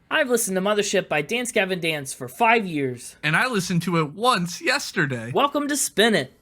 I've listened to Mothership by Dance Gavin Dance for 5 years. And I listened to it once yesterday. Welcome to Spin It.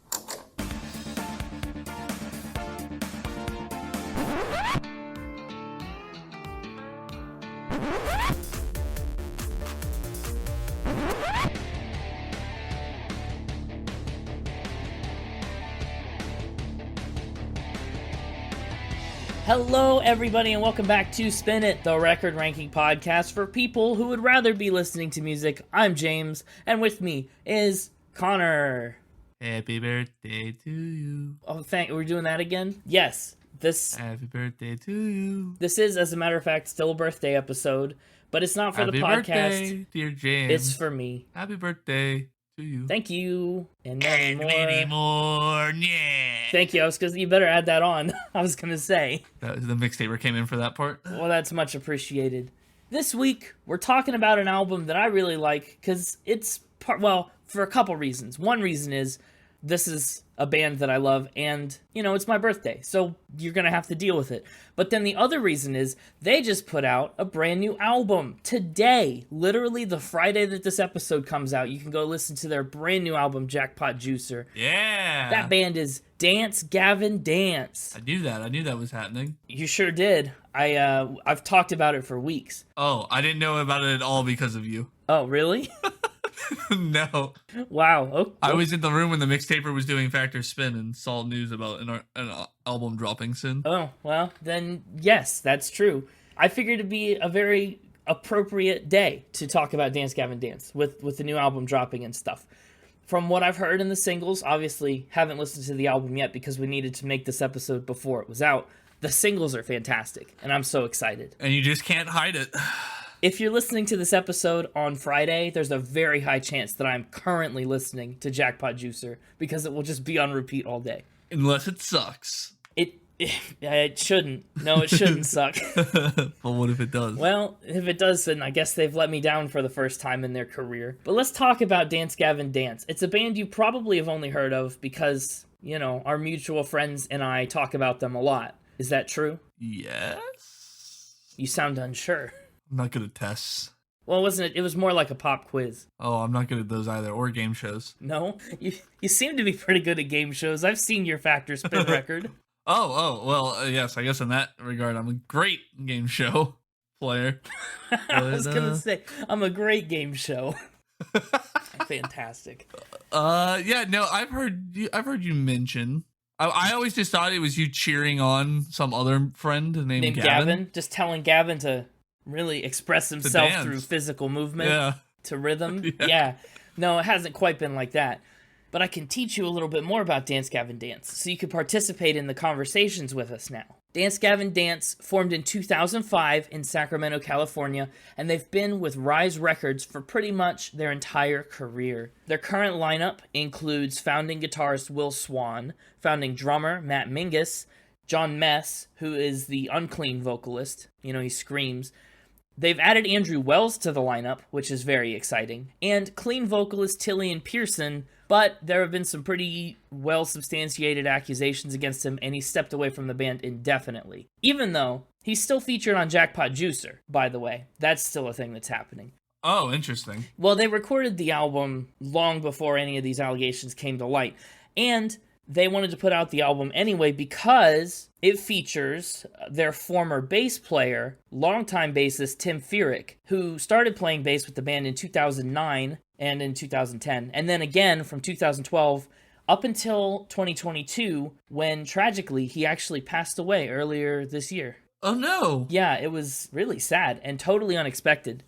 Hello, everybody, and welcome back to Spin It, the record ranking podcast for people who would rather be listening to music. I'm James, and with me is Connor. Happy birthday to you. Oh, we're doing that again? Yes. Happy birthday to you. This is, as a matter of fact, still a birthday episode, but it's not for Happy the podcast. Birthday, dear James. It's for me. Happy birthday to you. Thank you. And many more. Yeah. Thank you. You better add that on. I was going to say. The mixtaper came in for that part. Well, that's much appreciated. This week, we're talking about an album that I really like because it's for a couple reasons. One reason is this is a band that I love, and, it's my birthday, so you're going to have to deal with it. But then the other reason is they just put out a brand new album today. Literally the Friday that this episode comes out, you can go listen to their brand new album, Jackpot Juicer. Yeah. That band is Dance Gavin Dance. I knew that was happening. You sure did. I've talked about it for weeks. Oh, I didn't know about it at all because of you. Oh, really? No. Wow. Okay. I was in the room when the mixtaper was doing Factor Spin and saw news about an album dropping soon. Oh, well, then yes, that's true. I figured it'd be a very appropriate day to talk about Dance Gavin Dance with the new album dropping and stuff. From what I've heard in the singles, obviously haven't listened to the album yet because we needed to make this episode before it was out. The singles are fantastic, and I'm so excited. And you just can't hide it. If you're listening to this episode on Friday, there's a very high chance that I'm currently listening to Jackpot Juicer because it will just be on repeat all day. Unless it sucks. It shouldn't. No, it shouldn't suck. But what if it does? Well, if it does, then I guess they've let me down for the first time in their career. But let's talk about Dance Gavin Dance. It's a band you probably have only heard of because, our mutual friends and I talk about them a lot. Is that true? Yes. You sound unsure. I'm not good at tests. Well, wasn't it? It was more like a pop quiz. Oh, I'm not good at those either, or game shows. No? You seem to be pretty good at game shows. I've seen your Factor Spin record. Well, yes, I guess in that regard, I'm a great game show player. I was going to say, I'm a great game show. Fantastic. Yeah, no, I've heard you mention. I always just thought it was you cheering on some other friend named Gavin. Just telling Gavin to really express himself through physical movement to rhythm. Yeah. No, it hasn't quite been like that. But I can teach you a little bit more about Dance Gavin Dance, so you can participate in the conversations with us now. Dance Gavin Dance formed in 2005 in Sacramento, California, and they've been with Rise Records for pretty much their entire career. Their current lineup includes founding guitarist Will Swan, founding drummer Matt Mingus, John Mess, who is the unclean vocalist, he screams. They've added Andrew Wells to the lineup, which is very exciting, and clean vocalist Tillian Pearson, but there have been some pretty well-substantiated accusations against him, and he stepped away from the band indefinitely. Even though he's still featured on Jackpot Juicer, by the way. That's still a thing that's happening. Oh, interesting. Well, they recorded the album long before any of these allegations came to light, and they wanted to put out the album anyway because it features their former bass player, longtime bassist Tim Furyk, who started playing bass with the band in 2009 and in 2010, and then again from 2012 up until 2022, when tragically he actually passed away earlier this year. Oh no! Yeah, it was really sad and totally unexpected.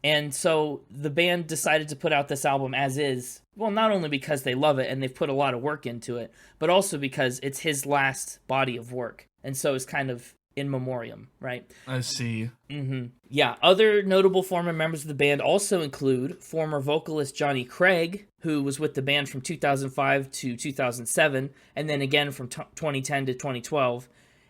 And so the band decided to put out this album as is, well, not only because they love it and they've put a lot of work into it, but also because it's his last body of work. And so it's kind of in memoriam, right? I see. Mm-hmm. Yeah, other notable former members of the band also include former vocalist Johnny Craig, who was with the band from 2005 to 2007, and then again from 2010 to 2012,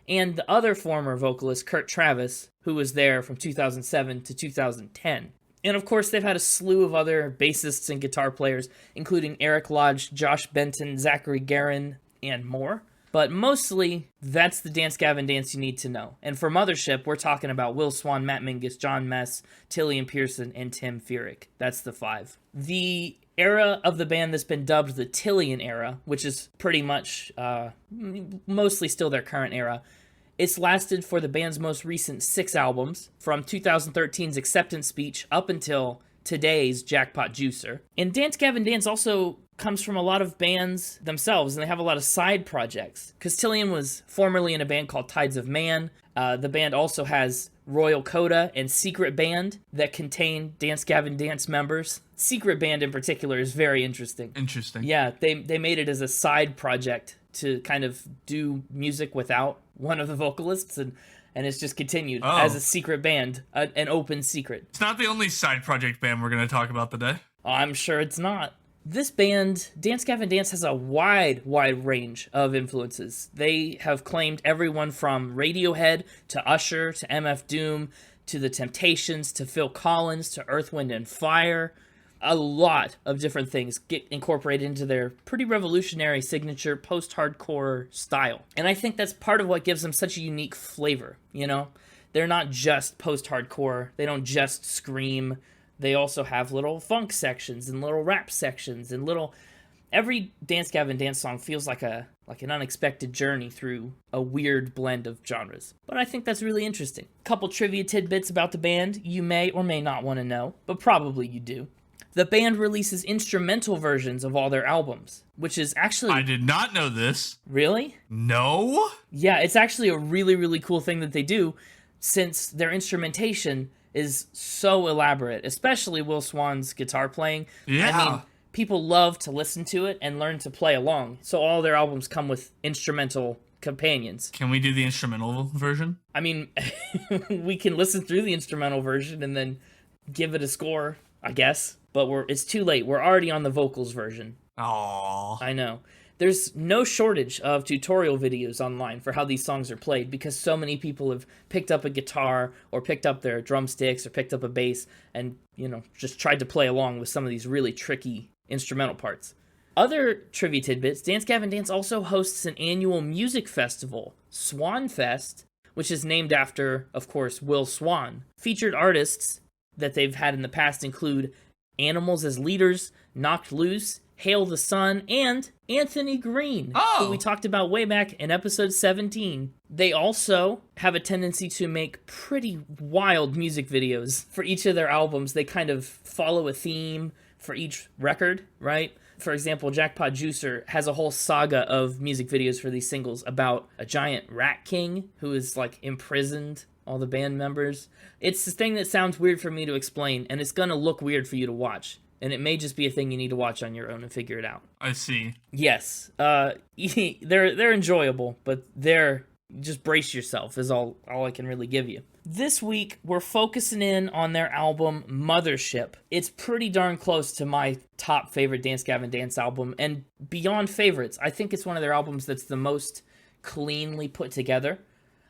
and the other former vocalist Kurt Travis, who was there from 2007 to 2010. And of course, they've had a slew of other bassists and guitar players, including Eric Lodge, Josh Benton, Zachary Guerin, and more. But mostly, that's the Dance Gavin Dance you need to know. And for Mothership, we're talking about Will Swan, Matt Mingus, John Mess, Tillian Pearson, and Tim Furyk. That's the 5. The era of the band that's been dubbed the Tillian era, which is pretty much mostly still their current era, it's lasted for the band's most recent 6 albums, from 2013's Acceptance Speech up until today's Jackpot Juicer. And Dance Gavin Dance also comes from a lot of bands themselves, and they have a lot of side projects. Because Tillian was formerly in a band called Tides of Man. The band also has Royal Coda and Secret Band that contain Dance Gavin Dance members. Secret Band in particular is very interesting. Interesting. Yeah, they made it as a side project to kind of do music without one of the vocalists, and it's just continued as a secret band, an open secret. It's not the only side project band we're going to talk about today. I'm sure it's not. This band, Dance Gavin Dance, has a wide range of influences. They have claimed everyone from Radiohead to Usher to MF Doom to The Temptations to Phil Collins to Earth, Wind and Fire. A lot of different things get incorporated into their pretty revolutionary signature post-hardcore style. And I think that's part of what gives them such a unique flavor, you know? They're not just post-hardcore. They don't just scream. They also have little funk sections and little rap sections and little... Every Dance Gavin Dance song feels like an unexpected journey through a weird blend of genres. But I think that's really interesting. A couple trivia tidbits about the band you may or may not want to know, but probably you do. The band releases instrumental versions of all their albums, which is actually... I did not know this. Really? No? Yeah, it's actually a really cool thing that they do, since their instrumentation is so elaborate, especially Will Swan's guitar playing. Yeah. I mean, people love to listen to it and learn to play along, so all their albums come with instrumental companions. Can we do the instrumental version? I mean, we can listen through the instrumental version and then give it a score, I guess. But it's too late. We're already on the vocals version. Aww. I know. There's no shortage of tutorial videos online for how these songs are played, because so many people have picked up a guitar or picked up their drumsticks or picked up a bass and, just tried to play along with some of these really tricky instrumental parts. Other trivia tidbits, Dance Gavin Dance also hosts an annual music festival, Swan Fest, which is named after, of course, Will Swan. Featured artists that they've had in the past include Animals as Leaders, Knocked Loose, Hail the Sun, and Anthony Green, who we talked about way back in episode 17. They also have a tendency to make pretty wild music videos for each of their albums. They kind of follow a theme for each record, right? For example, Jackpot Juicer has a whole saga of music videos for these singles about a giant rat king who is imprisoned all the band members. It's this thing that sounds weird for me to explain, and it's gonna look weird for you to watch. And it may just be a thing you need to watch on your own and figure it out. I see. Yes. They're enjoyable, but just brace yourself is all I can really give you. This week, we're focusing in on their album, Mothership. It's pretty darn close to my top favorite Dance Gavin Dance album, and beyond favorites, I think it's one of their albums that's the most cleanly put together.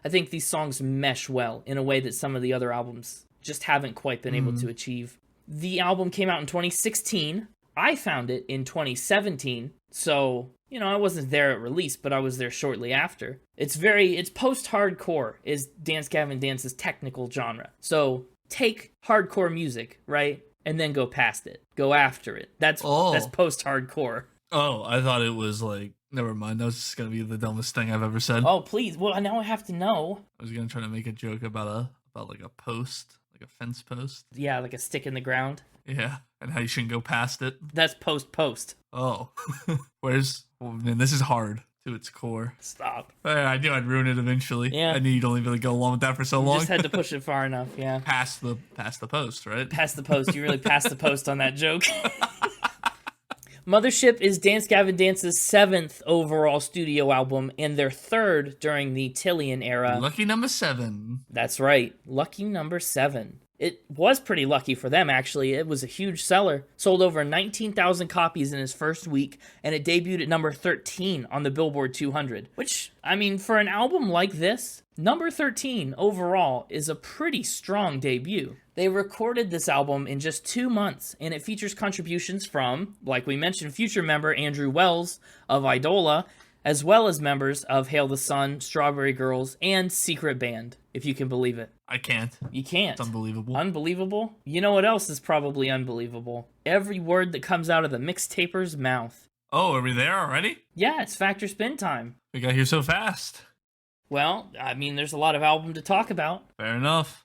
I think these songs mesh well in a way that some of the other albums just haven't quite been able to achieve. The album came out in 2016. I found it in 2017, so, I wasn't there at release, but I was there shortly after. It's post-hardcore is Dance Gavin Dance's technical genre. So take hardcore music, right, and then go past it. Go after it. That's post-hardcore. Oh, I thought it was never mind. That was just going to be the dumbest thing I've ever said. Oh, please. Well, now I have to know. I was going to try to make a joke about a post, like a fence post. Yeah, like a stick in the ground. Yeah, and how you shouldn't go past it. That's post. Oh. This is hard to its core. Stop. I knew I'd ruin it eventually. Yeah. I knew you'd only be able to go along with that for so long. You just had to push it far enough, yeah. Past the post, right? Past the post. You really passed the post on that joke. Mothership is Dance Gavin Dance's 7th overall studio album and their 3rd during the Tillian era. Lucky number 7. That's right. Lucky number 7. It was pretty lucky for them, actually. It was a huge seller. Sold over 19,000 copies in its first week, and it debuted at number 13 on the Billboard 200. Which, for an album like this, number 13 overall is a pretty strong debut. They recorded this album in just 2 months, and it features contributions from, like we mentioned, future member Andrew Wells of Idola, as well as members of Hail the Sun, Strawberry Girls, and Secret Band, if you can believe it. I can't. You can't. It's unbelievable. Unbelievable? You know what else is probably unbelievable? Every word that comes out of the mixtaper's mouth. Oh, are we there already? Yeah, it's Factor Spin time. We got here so fast. Well, I mean, there's a lot of album to talk about. Fair enough.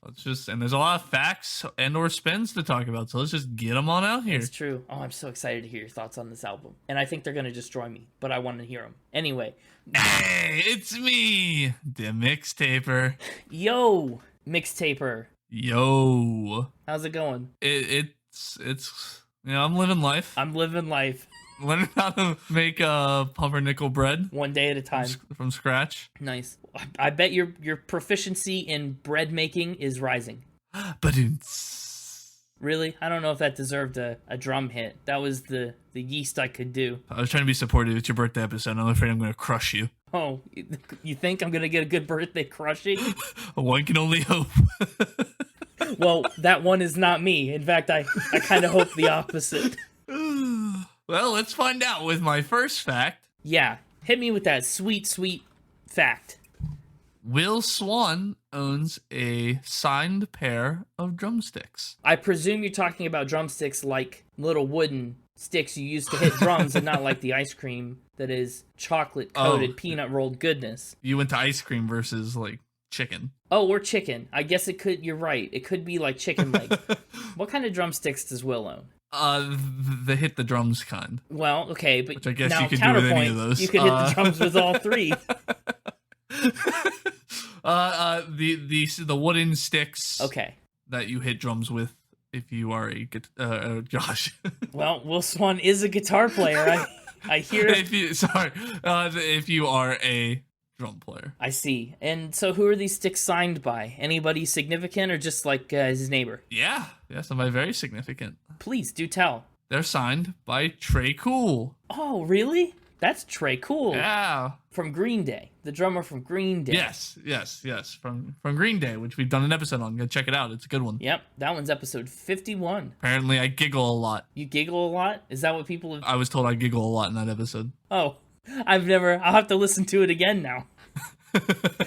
And there's a lot of facts and or spins to talk about, so let's just get them on out here. It's true. Oh, I'm so excited to hear your thoughts on this album. And I think they're going to destroy me, but I want to hear them. Anyway. Hey, it's me, the mixtaper. Yo, mixtaper. Yo. How's it going? It's I'm living life. I'm living life. Learning how to make pumpernickel bread. One day at a time. From scratch. Nice. I bet your proficiency in bread making is rising. Really? I don't know if that deserved a drum hit. That was the yeast I could do. I was trying to be supportive. It's your birthday episode. I'm afraid I'm going to crush you. Oh, you think I'm going to get a good birthday crushing? One can only hope. Well, that one is not me. In fact, I kind of hope the opposite. Well, let's find out with my first fact. Yeah, hit me with that sweet, sweet fact. Will Swan owns a signed pair of drumsticks. I presume you're talking about drumsticks like little wooden sticks you use to hit drums and not like the ice cream that is chocolate-coated peanut rolled goodness. You went to ice cream versus, like, chicken. Oh, or chicken. I guess it could, you're right. It could be like chicken leg. What kind of drumsticks does Will own? The hit the drums kind. Well, okay, but which I guess now, you could do with any of those. You could hit the drums with all three. The wooden sticks. Okay. That you hit drums with if you are Josh. Well, Will Swan is a guitar player. I hear. If you are a drum player. I see. And so who are these sticks signed by? Anybody significant or just like his neighbor? Yeah, somebody very significant. Please, do tell. They're signed by Trey Cool. Oh, really? That's Trey Cool. Yeah. From Green Day. The drummer from Green Day. Yes. From Green Day, which we've done an episode on. Go check it out. It's a good one. Yep. That one's episode 51. Apparently, I giggle a lot. You giggle a lot? Is that what people have... I was told I giggle a lot in that episode. Oh. I'll have to listen to it again now.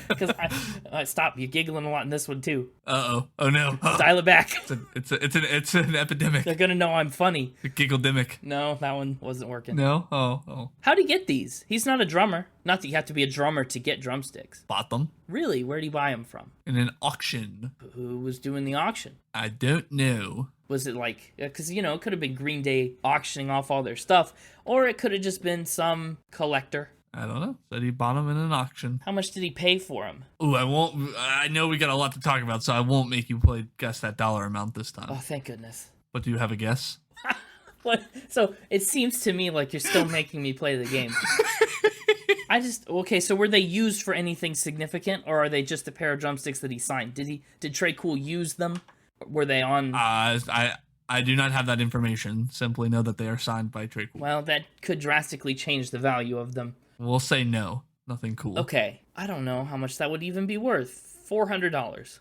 Because stop, you're giggling a lot in this one too. Oh no. Dial it back. It's an epidemic. They're gonna know I'm funny. A giggledemic. No, that one wasn't working. No. Oh. How'd he get these? He's not a drummer. Not that you have to be a drummer to get drumsticks. Bought them. Really? Where'd he buy them from? In an auction. Who was doing the auction? I don't know. Was it like, because, it could have been Green Day auctioning off all their stuff, or it could have just been some collector. I don't know. Said he bought them in an auction. How much did he pay for them? Ooh, I know we got a lot to talk about, so I won't make you guess that dollar amount this time. Oh, thank goodness. But do you have a guess? What? So it seems to me like you're still making me play the game. Okay, so were they used for anything significant, or are they just a pair of drumsticks that he signed? Did Trey Cool use them? Were they on... I do not have that information. Simply know that they are signed by Trey Cool. Well, that could drastically change the value of them. We'll say no. Nothing cool. Okay. I don't know how much that would even be worth. $400.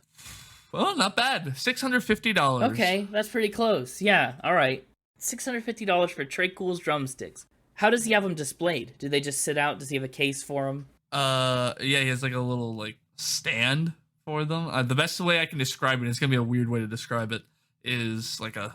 Well, not bad. $650. Okay, that's pretty close. Yeah, all right. $650 for Trey Cool's drumsticks. How does he have them displayed? Do they just sit out? Does he have a case for them? Yeah, he has like a little stand for them. The best way I can describe it, it's gonna be a weird way to describe it, is like a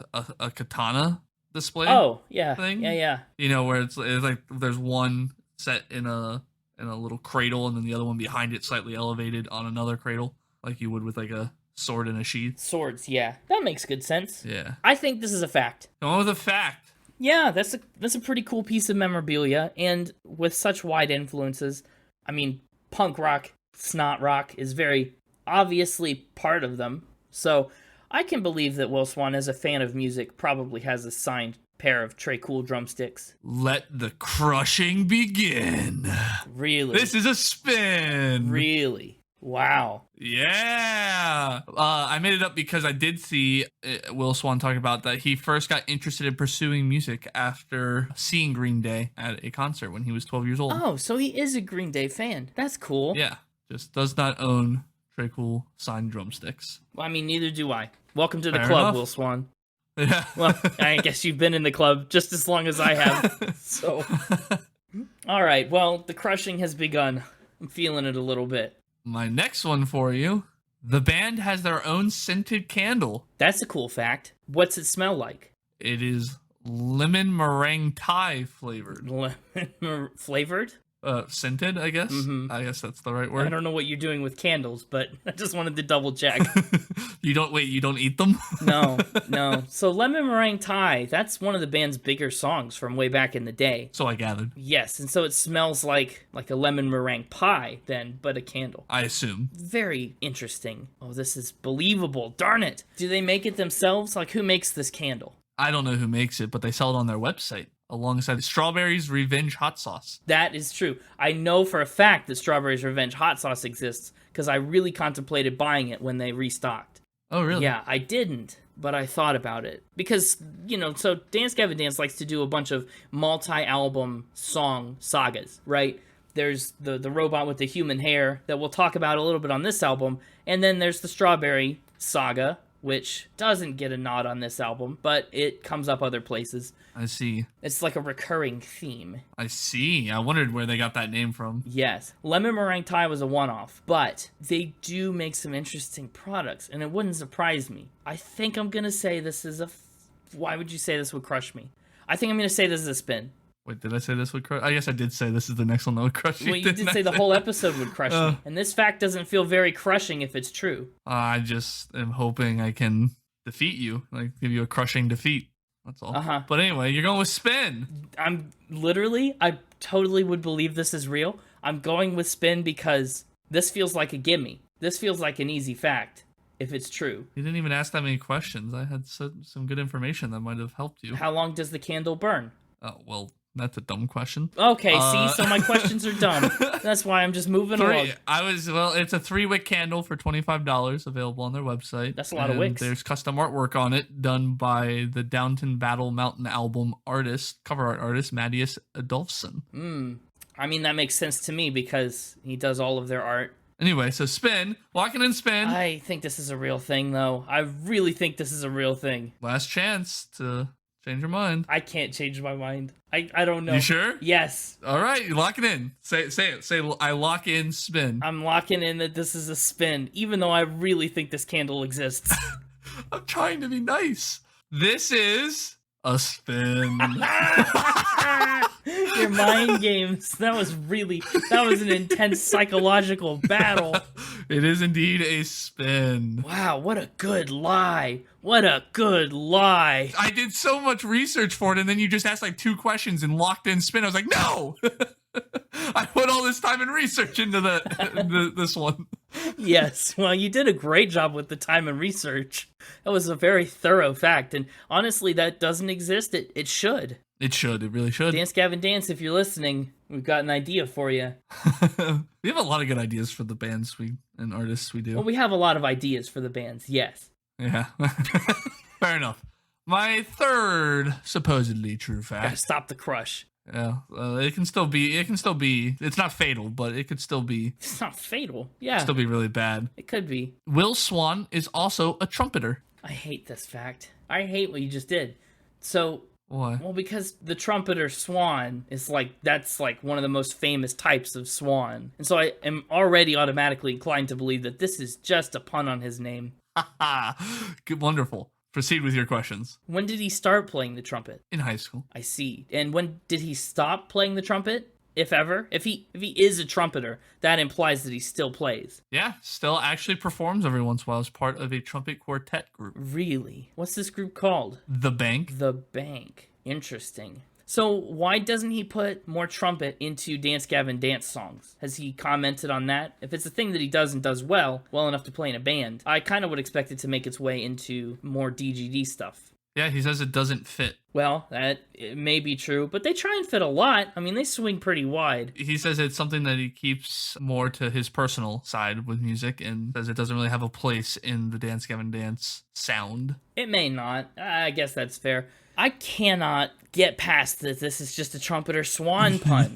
katana display. Oh, yeah. Thing. Yeah. Where it's like there's one set in a little cradle, and then the other one behind it slightly elevated on another cradle, like you would with like a sword in a sheath. Swords, yeah. That makes good sense. Yeah. I think this is a fact. Come on with a fact. Yeah, that's a pretty cool piece of memorabilia, and with such wide influences, I mean, punk rock, snot rock is very obviously part of them, so I can believe that Will Swan, as a fan of music, probably has a signed pair of Trey Cool drumsticks. Let the crushing begin. Really? This is a spin. Really? Wow. Yeah. I made it up because I did see Will Swan talk about that he first got interested in pursuing music after seeing Green Day at a concert when he was 12 years old. Oh, so he is a Green Day fan. That's cool. Yeah. Just does not own Trey Cool signed drumsticks. Well, I mean, neither do I. Welcome to the Fair club, enough. Will Swan. Yeah. Well, I guess you've been in the club just as long as I have. So, All right, well, the crushing has begun. I'm feeling it a little bit. My next one for you. The band has their own scented candle. That's a cool fact. What's it smell like? It is lemon meringue Thai flavored. Lemon flavored? Scented, I guess. Mm-hmm. I guess that's the right word. I don't know what you're doing with candles, but I just wanted to double check. You don't eat them? No. So Lemon Meringue Thai, that's one of the band's bigger songs from way back in the day. So I gathered. Yes, and so it smells like a lemon meringue pie then, but a candle. I assume. Very interesting. Oh, this is believable. Darn it. Do they make it themselves? Like, who makes this candle? I don't know who makes it, but they sell it on their website alongside Strawberry's Revenge Hot Sauce. That is true. I know for a fact that Strawberry's Revenge Hot Sauce exists because I really contemplated buying it when they restocked. Oh, really? Yeah, I didn't, but I thought about it. Because, so Dance Gavin Dance likes to do a bunch of multi-album song sagas, right? There's the robot with the human hair that we'll talk about a little bit on this album, and then there's the Strawberry saga, which doesn't get a nod on this album, but it comes up other places. I see. It's like a recurring theme. I see. I wondered where they got that name from. Yes. Lemon Meringue Thai was a one-off, but they do make some interesting products, and it wouldn't surprise me. I think I'm going to say this is why would you say this would crush me? I think I'm going to say this is a spin. Wait, did I say this would crush? I guess I did say this is the next one that would crush you. Well, you did say the whole episode would crush me. And this fact doesn't feel very crushing if it's true. I just am hoping I can defeat you. Like, give you a crushing defeat. That's all. Uh-huh. But anyway, you're going with spin. I totally would believe this is real. I'm going with spin because this feels like a gimme. This feels like an easy fact if it's true. You didn't even ask that many questions. I had some good information that might have helped you. How long does the candle burn? Oh, well, that's a dumb question. Okay, see, so my questions are dumb. That's why I'm just moving along. It's a 3-wick candle for $25 available on their website. That's a lot of wicks. There's custom artwork on it done by the Downton Battle Mountain album cover art artist, Mattias Adolfsson. I mean, that makes sense to me because he does all of their art. Anyway, so spin. Locking in spin. I think this is a real thing, though. I really think this is a real thing. Last chance to change your mind. I can't change my mind. I don't know. You sure? Yes. All right, you lock it in. Say it. Say, I lock in spin. I'm locking in that this is a spin, even though I really think this candle exists. I'm trying to be nice. This is a spin. Your mind games. That was an intense psychological battle. It is indeed a spin. Wow, what a good lie. What a good lie. I did so much research for it, and then you just asked like 2 questions and locked in spin. I was like, no! I put all this time and research into this one. Yes, well, you did a great job with the time and research. That was a very thorough fact, and honestly, that doesn't exist. It should. It should. It really should. Dance Gavin Dance, if you're listening, we've got an idea for you. We have a lot of good ideas for the bands and artists we do. Well, we have a lot of ideas for the bands, yes. Yeah. Fair enough. My third supposedly true fact. Gotta stop the crush. Yeah, it can still be. It's not fatal, but it could still be. It's not fatal. Yeah. Still be really bad. It could be. Will Swan is also a trumpeter. I hate this fact. I hate what you just did. So. Why? Well, because the Trumpeter Swan that's one of the most famous types of swan. And so I am already automatically inclined to believe that this is just a pun on his name. Good, wonderful. Proceed with your questions. When did he start playing the trumpet? In high school. I see. And when did he stop playing the trumpet? If ever? If he is a trumpeter, that implies that he still plays. Yeah, still actually performs every once in a while as part of a trumpet quartet group. Really? What's this group called? The Bank. The Bank. Interesting. So why doesn't he put more trumpet into Dance Gavin Dance songs? Has he commented on that? If it's a thing that he does and does well enough to play in a band, I kind of would expect it to make its way into more DGD stuff. Yeah, he says it doesn't fit. Well, it may be true, but they try and fit a lot. I mean, they swing pretty wide. He says it's something that he keeps more to his personal side with music and says it doesn't really have a place in the Dance Gavin Dance sound. It may not. I guess that's fair. I cannot get past that this is just a Trumpeter Swan pun.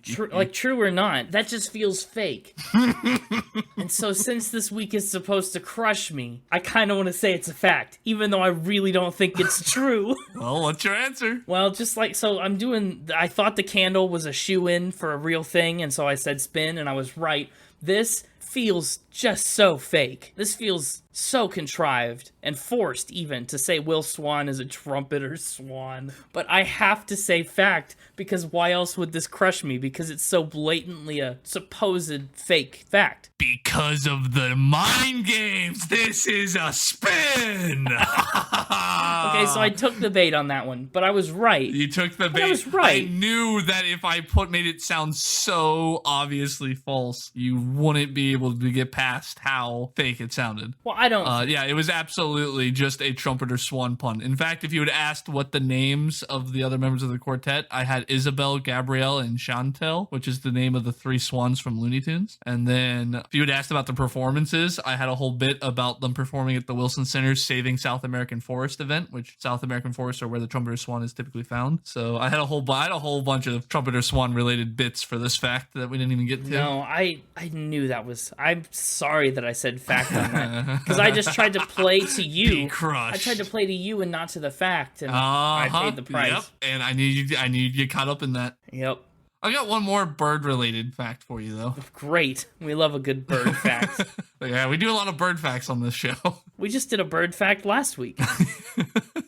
True or not, that just feels fake. And so since this week is supposed to crush me, I kind of want to say it's a fact, even though I really don't think it's true. true. Well, what's your answer? Well, just like, so I thought the candle was a shoe-in for a real thing, and so I said spin, and I was right. This feels just so fake. This feels so contrived and forced even to say Will Swan is a trumpeter swan. But I have to say fact, because why else would this crush me? Because it's so blatantly a supposed fake fact. Because of the mind games, this is a spin! Okay, so I took the bait on that one, but I was right. You took the bait. I was right. I knew that if I made it sound so obviously false, you wouldn't be able to get past how fake it sounded. Well, I don't... Yeah, it was absolutely just a trumpeter swan pun. In fact, if you had asked what the names of the other members of the quartet, I had Isabel, Gabrielle, and Chantel, which is the name of the 3 swans from Looney Tunes. And then if you had asked about the performances, I had a whole bit about them performing at the Wilson Center's Saving South American Forest event, which South American forests are where the trumpeter swan is typically found. So I had a whole bunch of trumpeter swan related bits for this fact that we didn't even get to. No, I knew that was... I'm sorry that I said fact on that. Because I just tried to play to you. Be crushed. I tried to play to you and not to the fact, and I paid the price. Yep, and I need you to get caught up in that. Yep. I got one more bird-related fact for you, though. Great. We love a good bird fact. Yeah, we do a lot of bird facts on this show. We just did a bird fact last week.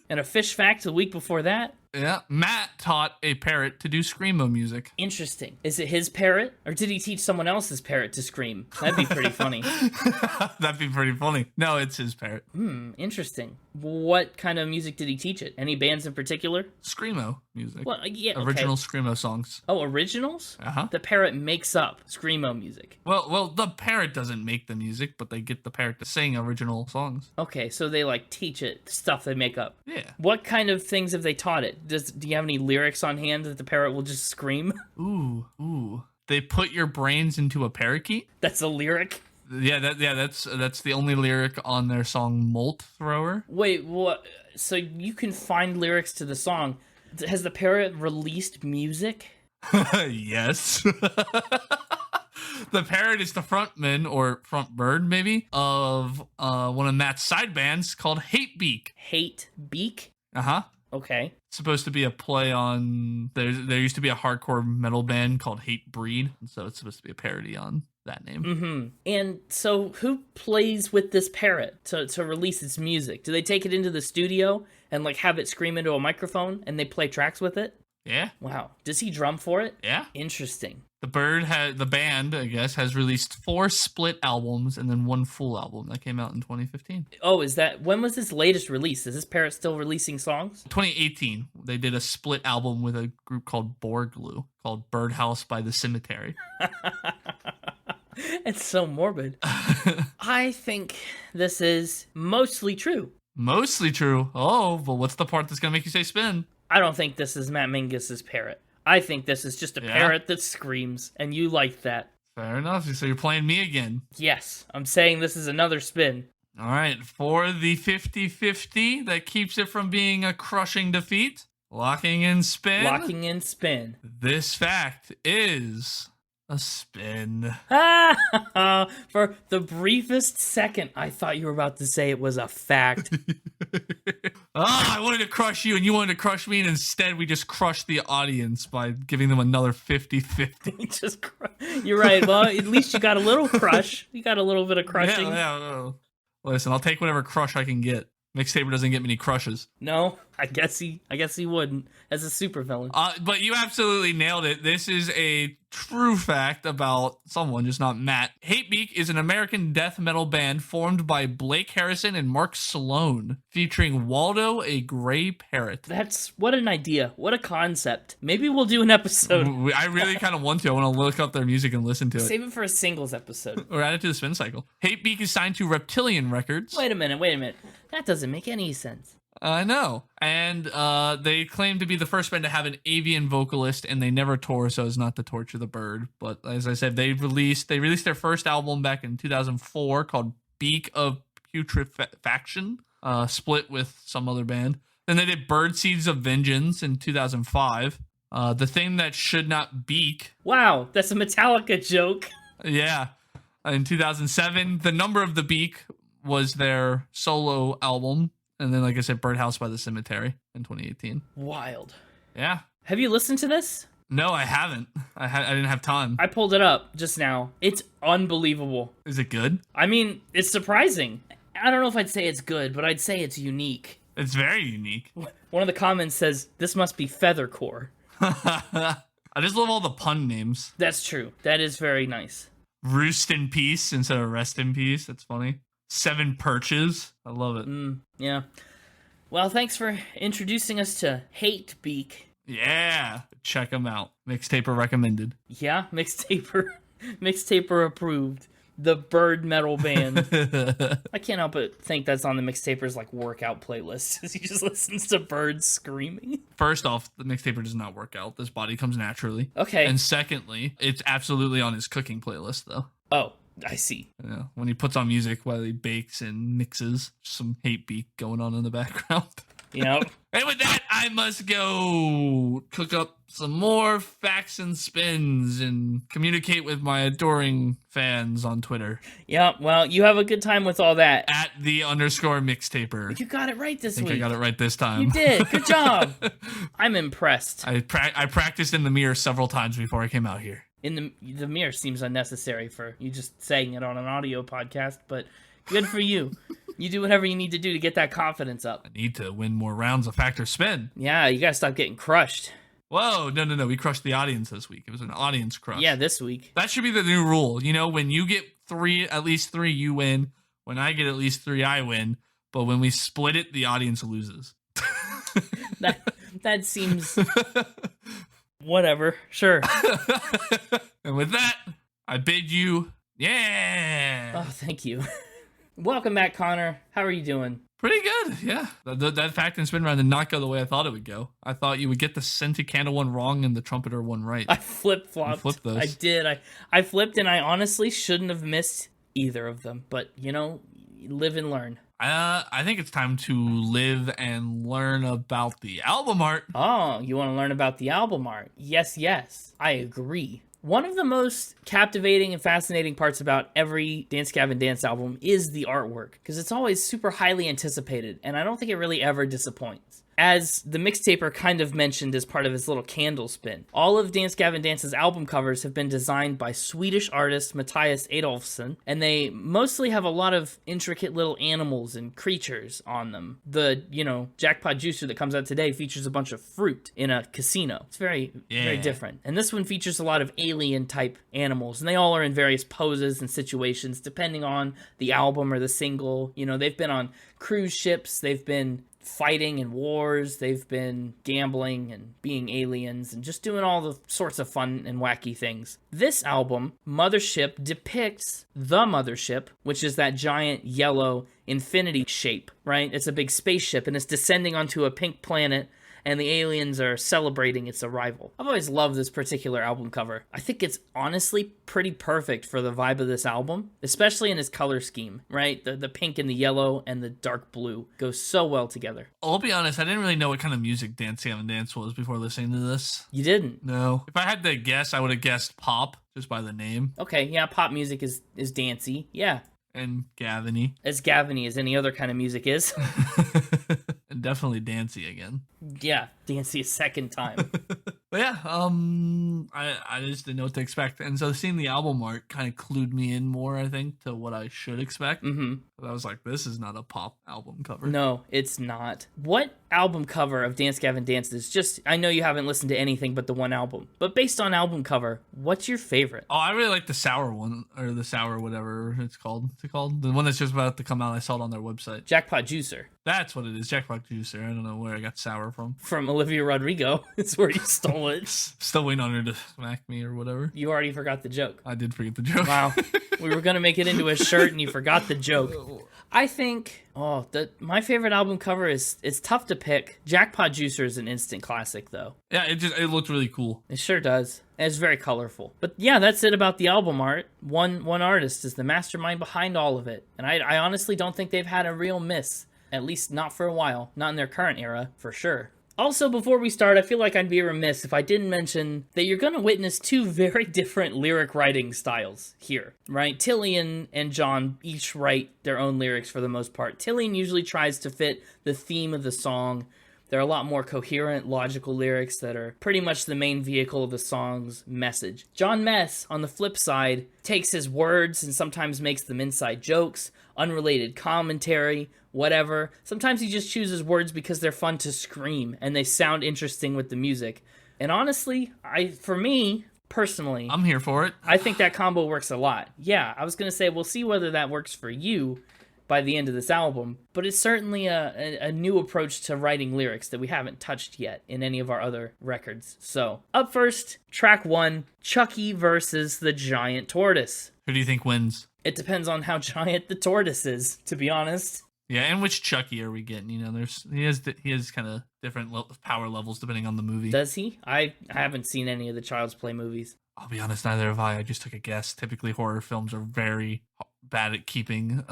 And a fish fact the week before that. Yeah, Matt taught a parrot to do screamo music. Interesting. Is it his parrot, or did he teach someone else's parrot to scream? That'd be pretty funny. That'd be pretty funny. No, it's his parrot. Interesting. What kind of music did he teach it? Any bands in particular? Screamo music. Well, yeah, okay. Original screamo songs. Oh, originals? Uh-huh. The parrot makes up screamo music. Well, the parrot doesn't make the music, but they get the parrot to sing original songs. Okay, so they teach it stuff they make up. Yeah. What kind of things have they taught it? Do you have any lyrics on hand that the parrot will just scream? Ooh. They put your brains into a parakeet. That's a lyric? Yeah, that's the only lyric on their song Molt Thrower. Wait, what? So you can find lyrics to the song. Has the parrot released music? Yes. The parrot is the frontman, or front bird maybe, of one of Matt's side bands called Hate Beak. Hate Beak? Uh-huh. Okay. It's supposed to be a play on... There used to be a hardcore metal band called Hate Breed, and so it's supposed to be a parody on that name. Mm-hmm. And so who plays with this parrot to release its music? Do they take it into the studio and have it scream into a microphone and they play tracks with it? Yeah. Wow. Does he drum for it? Yeah. Interesting. The band, I guess, has released 4 split albums and then 1 full album that came out in 2015. Oh, when was his latest release? Is this parrot still releasing songs? 2018, they did a split album with a group called Borgloo, called Birdhouse by the Cemetery. It's so morbid. I think this is mostly true. Mostly true? Oh, but what's the part that's going to make you say spin? I don't think this is Matt Mingus's parrot. I think this is just a parrot that screams, and you like that. Fair enough. So you're playing me again. Yes, I'm saying this is another spin. All right, for the 50-50 that keeps it from being a crushing defeat, locking in spin. Locking in spin. This fact is a spin. For the briefest second, I thought you were about to say it was a fact. I wanted to crush you and you wanted to crush me, and instead we just crushed the audience by giving them another 50-50. You're right. Well, at least you got a little crush. You got a little bit of crushing. Yeah. Listen, I'll take whatever crush I can get. Mixtaper doesn't get many crushes. No, I guess he wouldn't as a supervillain. But you absolutely nailed it. This is a true fact about someone, just not Matt. Hate Beak is an American death metal band formed by Blake Harrison and Mark Sloan, featuring Waldo, a gray parrot. What an idea. What a concept. Maybe we'll do an episode. I really kind of want to. I want to look up their music and listen to it. Save it for a singles episode. Or add it to the spin cycle. Hate Beak is signed to Reptilian Records. Wait a minute. That doesn't make any sense. I know. And they claim to be the first band to have an avian vocalist, and they never tour, so as not to torture the bird. But as I said, they released their first album back in 2004 called Beak of Putrefaction, split with some other band. Then they did Bird Seeds of Vengeance in 2005. The Thing That Should Not Beak. Wow, that's a Metallica joke. Yeah. In 2007, The Number of the Beak was their solo album. And then, like I said, Birdhouse by the Cemetery in 2018. Wild. Yeah. Have you listened to this? No, I haven't. I didn't have time. I pulled it up just now. It's unbelievable. Is it good? I mean, it's surprising. I don't know if I'd say it's good, but I'd say it's unique. It's very unique. One of the comments says, this must be Feathercore. I just love all the pun names. That's true. That is very nice. Roost in peace instead of rest in peace. That's funny. 7 perches. I love it. Yeah. Well, thanks for introducing us to Hate Beak. Yeah. Check them out. Mixtaper recommended. Yeah, Mixtaper approved. The bird metal band. I can't help but think that's on the Mixtaper's like workout playlist because he just listens to birds screaming. First off, the Mixtaper does not work out. This body comes naturally. Okay. And secondly, it's absolutely on his cooking playlist though. Oh, I see. Yeah. When he puts on music while he bakes and mixes, some Hate Beak going on in the background. Yep. And with that, I must go cook up some more facts and spins and communicate with my adoring fans on Twitter. Yeah, well, you have a good time with all that. At _Mixtaper. You got it right this week. I think I got it right this time. You did. Good job. I'm impressed. I practiced in the mirror several times before I came out here. In the mirror seems unnecessary for you just saying it on an audio podcast, but good for you. You do whatever you need to do to get that confidence up. I need to win more rounds of Fact or Spin. Yeah, you gotta stop getting crushed. Whoa, no. We crushed the audience this week. It was an audience crush. Yeah, this week. That should be the new rule. You know, when you get at least three, you win. When I get at least 3, I win. But when we split it, the audience loses. That seems... Whatever. Sure. And with that, I bid you, yeah. Oh, thank you. Welcome back, Connor. How are you doing? Pretty good, yeah. That fact and spin round did not go the way I thought it would go. I thought you would get the Centicandle one wrong and the Trumpeter one right. I flip-flopped. You flipped those. I did. I flipped, and I honestly shouldn't have missed either of them. But, you know, live and learn. I think it's time to live and learn about the album art. Oh, you want to learn about the album art? Yes. I agree. One of the most captivating and fascinating parts about every Dance Gavin Dance album is the artwork, because it's always super highly anticipated, and I don't think it really ever disappoints. As the Mixtaper kind of mentioned as part of his little candle spin, all of Dance Gavin Dance's album covers have been designed by Swedish artist Matthias Adolfsson, and they mostly have a lot of intricate little animals and creatures on them. The, Jackpot Juicer that comes out today features a bunch of fruit in a casino. It's very different. And this one features a lot of alien-type animals, and they all are in various poses and situations depending on the album or the single. They've been on cruise ships, they've been fighting in wars, they've been gambling and being aliens and just doing all the sorts of fun and wacky things. This album, Mothership, depicts the Mothership, which is that giant yellow infinity shape, right? It's a big spaceship and it's descending onto a pink planet, and the aliens are celebrating its arrival. I've always loved this particular album cover. I think it's honestly pretty perfect for the vibe of this album, especially in its color scheme, right? The pink and the yellow and the dark blue go so well together. I'll be honest, I didn't really know what kind of music Dance Gavin Dance was before listening to this. You didn't? No. If I had to guess, I would have guessed pop, just by the name. Okay, yeah, pop music is dancey, yeah. And Gavin-y. As Gavin-y as any other kind of music is. And definitely dancey again. Yeah, dancey a second time. But yeah, I just didn't know what to expect. And so seeing the album art kind of clued me in more, I think, to what I should expect. Mm-hmm. But I was like, this is not a pop album cover. No, it's not. What album cover of Dance Gavin Dance is just, I know you haven't listened to anything but the one album, but based on album cover, what's your favorite? Oh, I really like the sour one, or the sour whatever it's called. What's it called? The one that's just about to come out. I saw it on their website. Jackpot Juicer. That's what it is, Jackpot Juicer. I don't know where I got sour from. From Olivia Rodrigo. It's where you stole it. Still waiting on her to smack me or whatever. You already forgot the joke. I did forget the joke. Wow. We were going to make it into a shirt and you forgot the joke. I think, my favorite album cover it's tough to pick. Jackpot Juicer is an instant classic, though. Yeah, it looked really cool. It sure does. And it's very colorful. But yeah, that's it about the album art. One artist is the mastermind behind all of it. And I honestly don't think they've had a real miss. At least not for a while. Not in their current era, for sure. Also, before we start, I feel like I'd be remiss if I didn't mention that you're going to witness two very different lyric writing styles here, right? Tillian and John each write their own lyrics for the most part. Tillian usually tries to fit the theme of the song. There are a lot more coherent, logical lyrics that are pretty much the main vehicle of the song's message. John Mess, on the flip side, takes his words and sometimes makes them inside jokes, unrelated commentary, whatever. Sometimes he just chooses words because they're fun to scream and they sound interesting with the music. And honestly, for me, personally, I'm here for it. I think that combo works a lot. Yeah, I was going to say, we'll see whether that works for you by the end of this album, but it's certainly a new approach to writing lyrics that we haven't touched yet in any of our other records. So, up first, track 1, Chucky versus the Giant Tortoise. Who do you think wins? It depends on how giant the tortoise is, to be honest. Yeah, and which Chucky are we getting? You know, he has kind of different power levels depending on the movie. Does he? I haven't seen any of the Child's Play movies. I'll be honest, neither have I. I just took a guess. Typically, horror films are very bad at keeping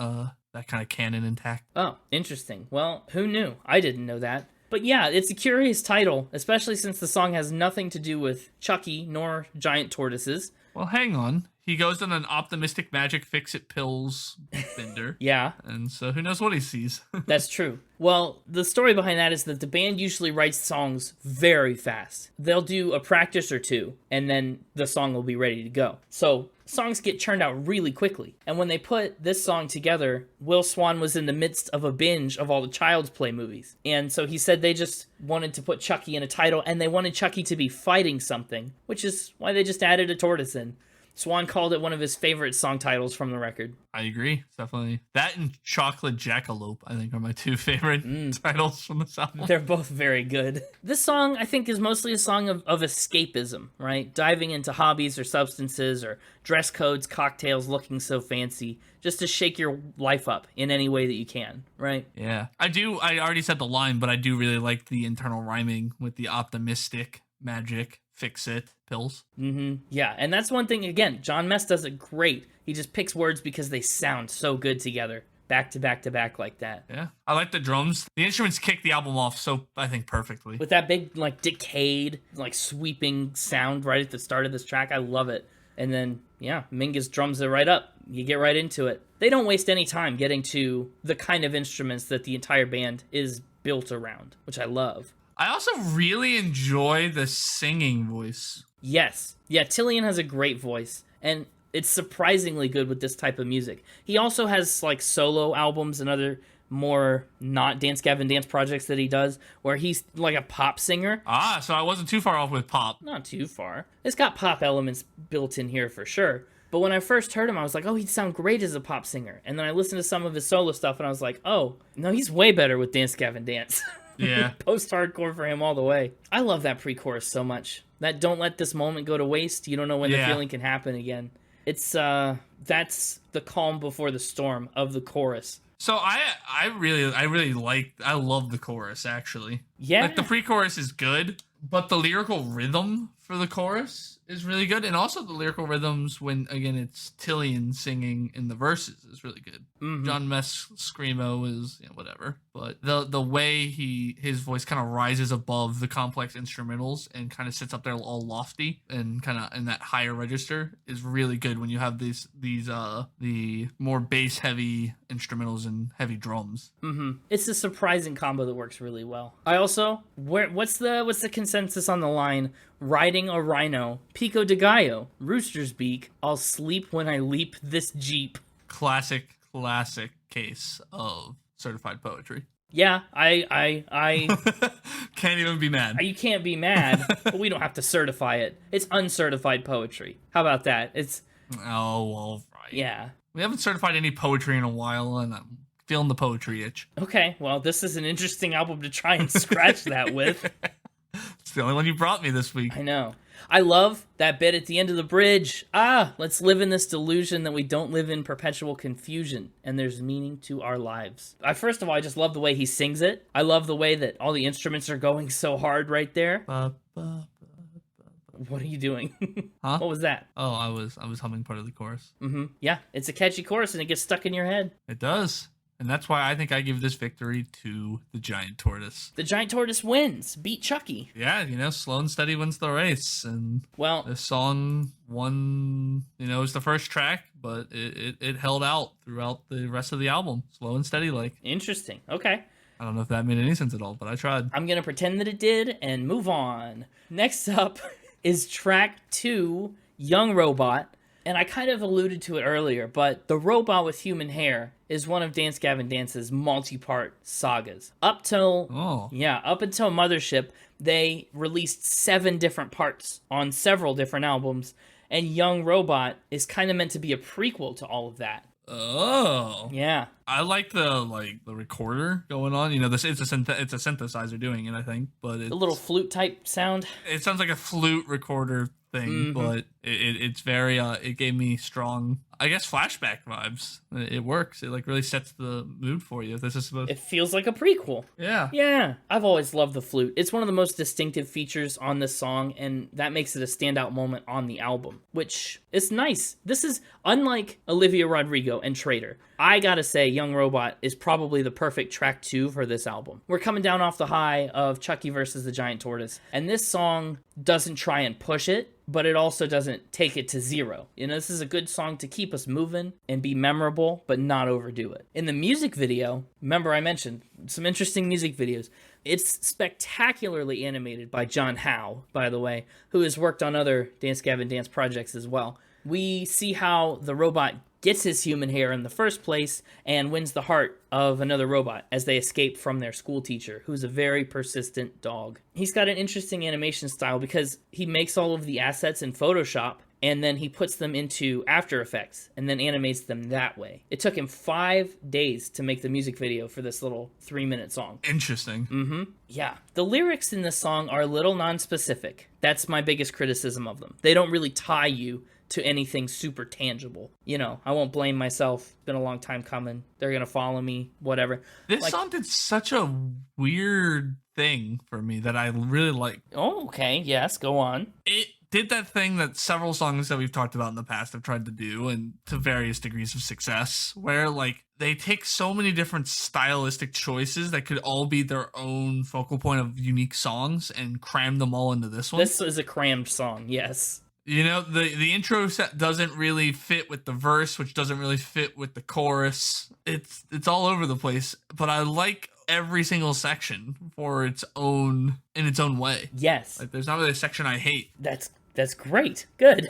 that kind of canon intact. Oh, interesting. Well, who knew? I didn't know that. But yeah, it's a curious title, especially since the song has nothing to do with Chucky nor giant tortoises. Well, hang on. He goes on an optimistic magic fix-it pills bender. Yeah. And so who knows what he sees. That's true. Well, the story behind that is that the band usually writes songs very fast. They'll do a practice or two, and then the song will be ready to go. So songs get churned out really quickly. And when they put this song together, Will Swan was in the midst of a binge of all the Child's Play movies. And so he said they just wanted to put Chucky in a title, and they wanted Chucky to be fighting something, which is why they just added a tortoise in. Swan called it one of his favorite song titles from the record. I agree, definitely. That and Chocolate Jackalope, I think, are my two favorite titles from this album. They're both very good. This song, I think, is mostly a song of escapism, right? Diving into hobbies or substances or dress codes, cocktails, looking so fancy, just to shake your life up in any way that you can, right? Yeah. I already said the line, but I do really like the internal rhyming with the optimistic magic fix-it pills. Yeah, and that's one thing, again, John Mess does it great. He just picks words because they sound so good together, back to back to back like that. Yeah, I like the drums. The instruments kick the album off I think, perfectly. With that big, decayed, sweeping sound right at the start of this track, I love it. And then, yeah, Mingus drums it right up. You get right into it. They don't waste any time getting to the kind of instruments that the entire band is built around, which I love. I also really enjoy the singing voice. Yes. Yeah, Tillian has a great voice, and it's surprisingly good with this type of music. He also has, solo albums and other more not Dance Gavin Dance projects that he does, where he's a pop singer. Ah, so I wasn't too far off with pop. Not too far. It's got pop elements built in here for sure. But when I first heard him, I was like, oh, he'd sound great as a pop singer. And then I listened to some of his solo stuff, and I was like, oh, no, he's way better with Dance Gavin Dance. Yeah. Post-hardcore for him all the way. I love that pre-chorus so much. That don't let this moment go to waste. You don't know when the feeling can happen again. It's, that's the calm before the storm of the chorus. So I love the chorus, actually. Yeah. The pre-chorus is good, but the lyrical rhythm for the chorus is really good. And also the lyrical rhythms when, again, it's Tillian singing in the verses is really good. John Mess Screamo is whatever. But the way his voice kind of rises above the complex instrumentals and kind of sits up there all lofty and kind of in that higher register is really good when you have the more bass heavy instrumentals and heavy drums. It's a surprising combo that works really well. I also, what's the consensus on the line? Riding a rhino, pico de gallo, rooster's beak, I'll sleep when I leap this Jeep. Classic case of certified poetry. Yeah, I can't even be mad. You can't be mad, but we don't have to certify it. It's uncertified poetry. How about that? It's... Oh, all right. Yeah. We haven't certified any poetry in a while, and I'm feeling the poetry itch. Okay, well, this is an interesting album to try and scratch that with. It's the only one you brought me this week. I know. I love that bit at the end of the bridge. Let's live in this delusion that we don't live in perpetual confusion, and there's meaning to our lives. First of all, I just love the way he sings it. I love the way that all the instruments are going so hard right there. What are you doing? Huh? What was that? Oh, I was humming part of the chorus. Yeah, it's a catchy chorus, and it gets stuck in your head. It does. And that's why I think I give this victory to the Giant Tortoise. The Giant Tortoise wins. Beat Chucky. Yeah, slow and steady wins the race. And this song won, it was the first track, but it held out throughout the rest of the album. Slow and steady like. Interesting. Okay. I don't know if that made any sense at all, but I tried. I'm going to pretend that it did and move on. Next up is track 2, Young Robot. And I kind of alluded to it earlier, but the robot with human hair is one of Dance Gavin Dance's multi-part sagas. Up until Mothership, they released 7 different parts on several different albums, and Young Robot is kind of meant to be a prequel to all of that. Oh. Yeah. I like the recorder going on. It's a synthesizer doing it, I think, but it's a little flute type sound. It sounds like a flute recorder thing, but it's very it gave me strong, I guess, flashback vibes. It works. It really sets the mood for you. If this is supposed, it feels like a prequel. Yeah. I've always loved the flute. It's one of the most distinctive features on this song, and that makes it a standout moment on the album, which is nice. This is unlike Olivia Rodrigo and Traitor. I gotta say, Young Robot is probably the perfect track 2 for this album. We're coming down off the high of Chucky versus the Giant Tortoise, and this song doesn't try and push it, but it also doesn't take it to 0. This is a good song to keep us moving and be memorable, but not overdo it. In the music video, remember I mentioned some interesting music videos. It's spectacularly animated by John Howe, by the way, who has worked on other Dance Gavin Dance projects as well. We see how the robot gets his human hair in the first place and wins the heart of another robot as they escape from their school teacher, who's a very persistent dog. He's got an interesting animation style because he makes all of the assets in Photoshop and then he puts them into After Effects and then animates them that way. It took him 5 days to make the music video for this little 3-minute song. Interesting. Yeah. The lyrics in this song are a little non-specific. That's my biggest criticism of them. They don't really tie you to anything super tangible. I won't blame myself. It's been a long time coming. They're gonna follow me, whatever. This song did such a weird thing for me that I really like. Oh, okay. Yes, go on. It did that thing that several songs that we've talked about in the past have tried to do, and to various degrees of success, where they take so many different stylistic choices that could all be their own focal point of unique songs and cram them all into this one. This is a crammed song, yes. The intro set doesn't really fit with the verse, which doesn't really fit with the chorus. It's all over the place, but I like every single section in its own way. Yes. There's not really a section I hate. That's great. Good.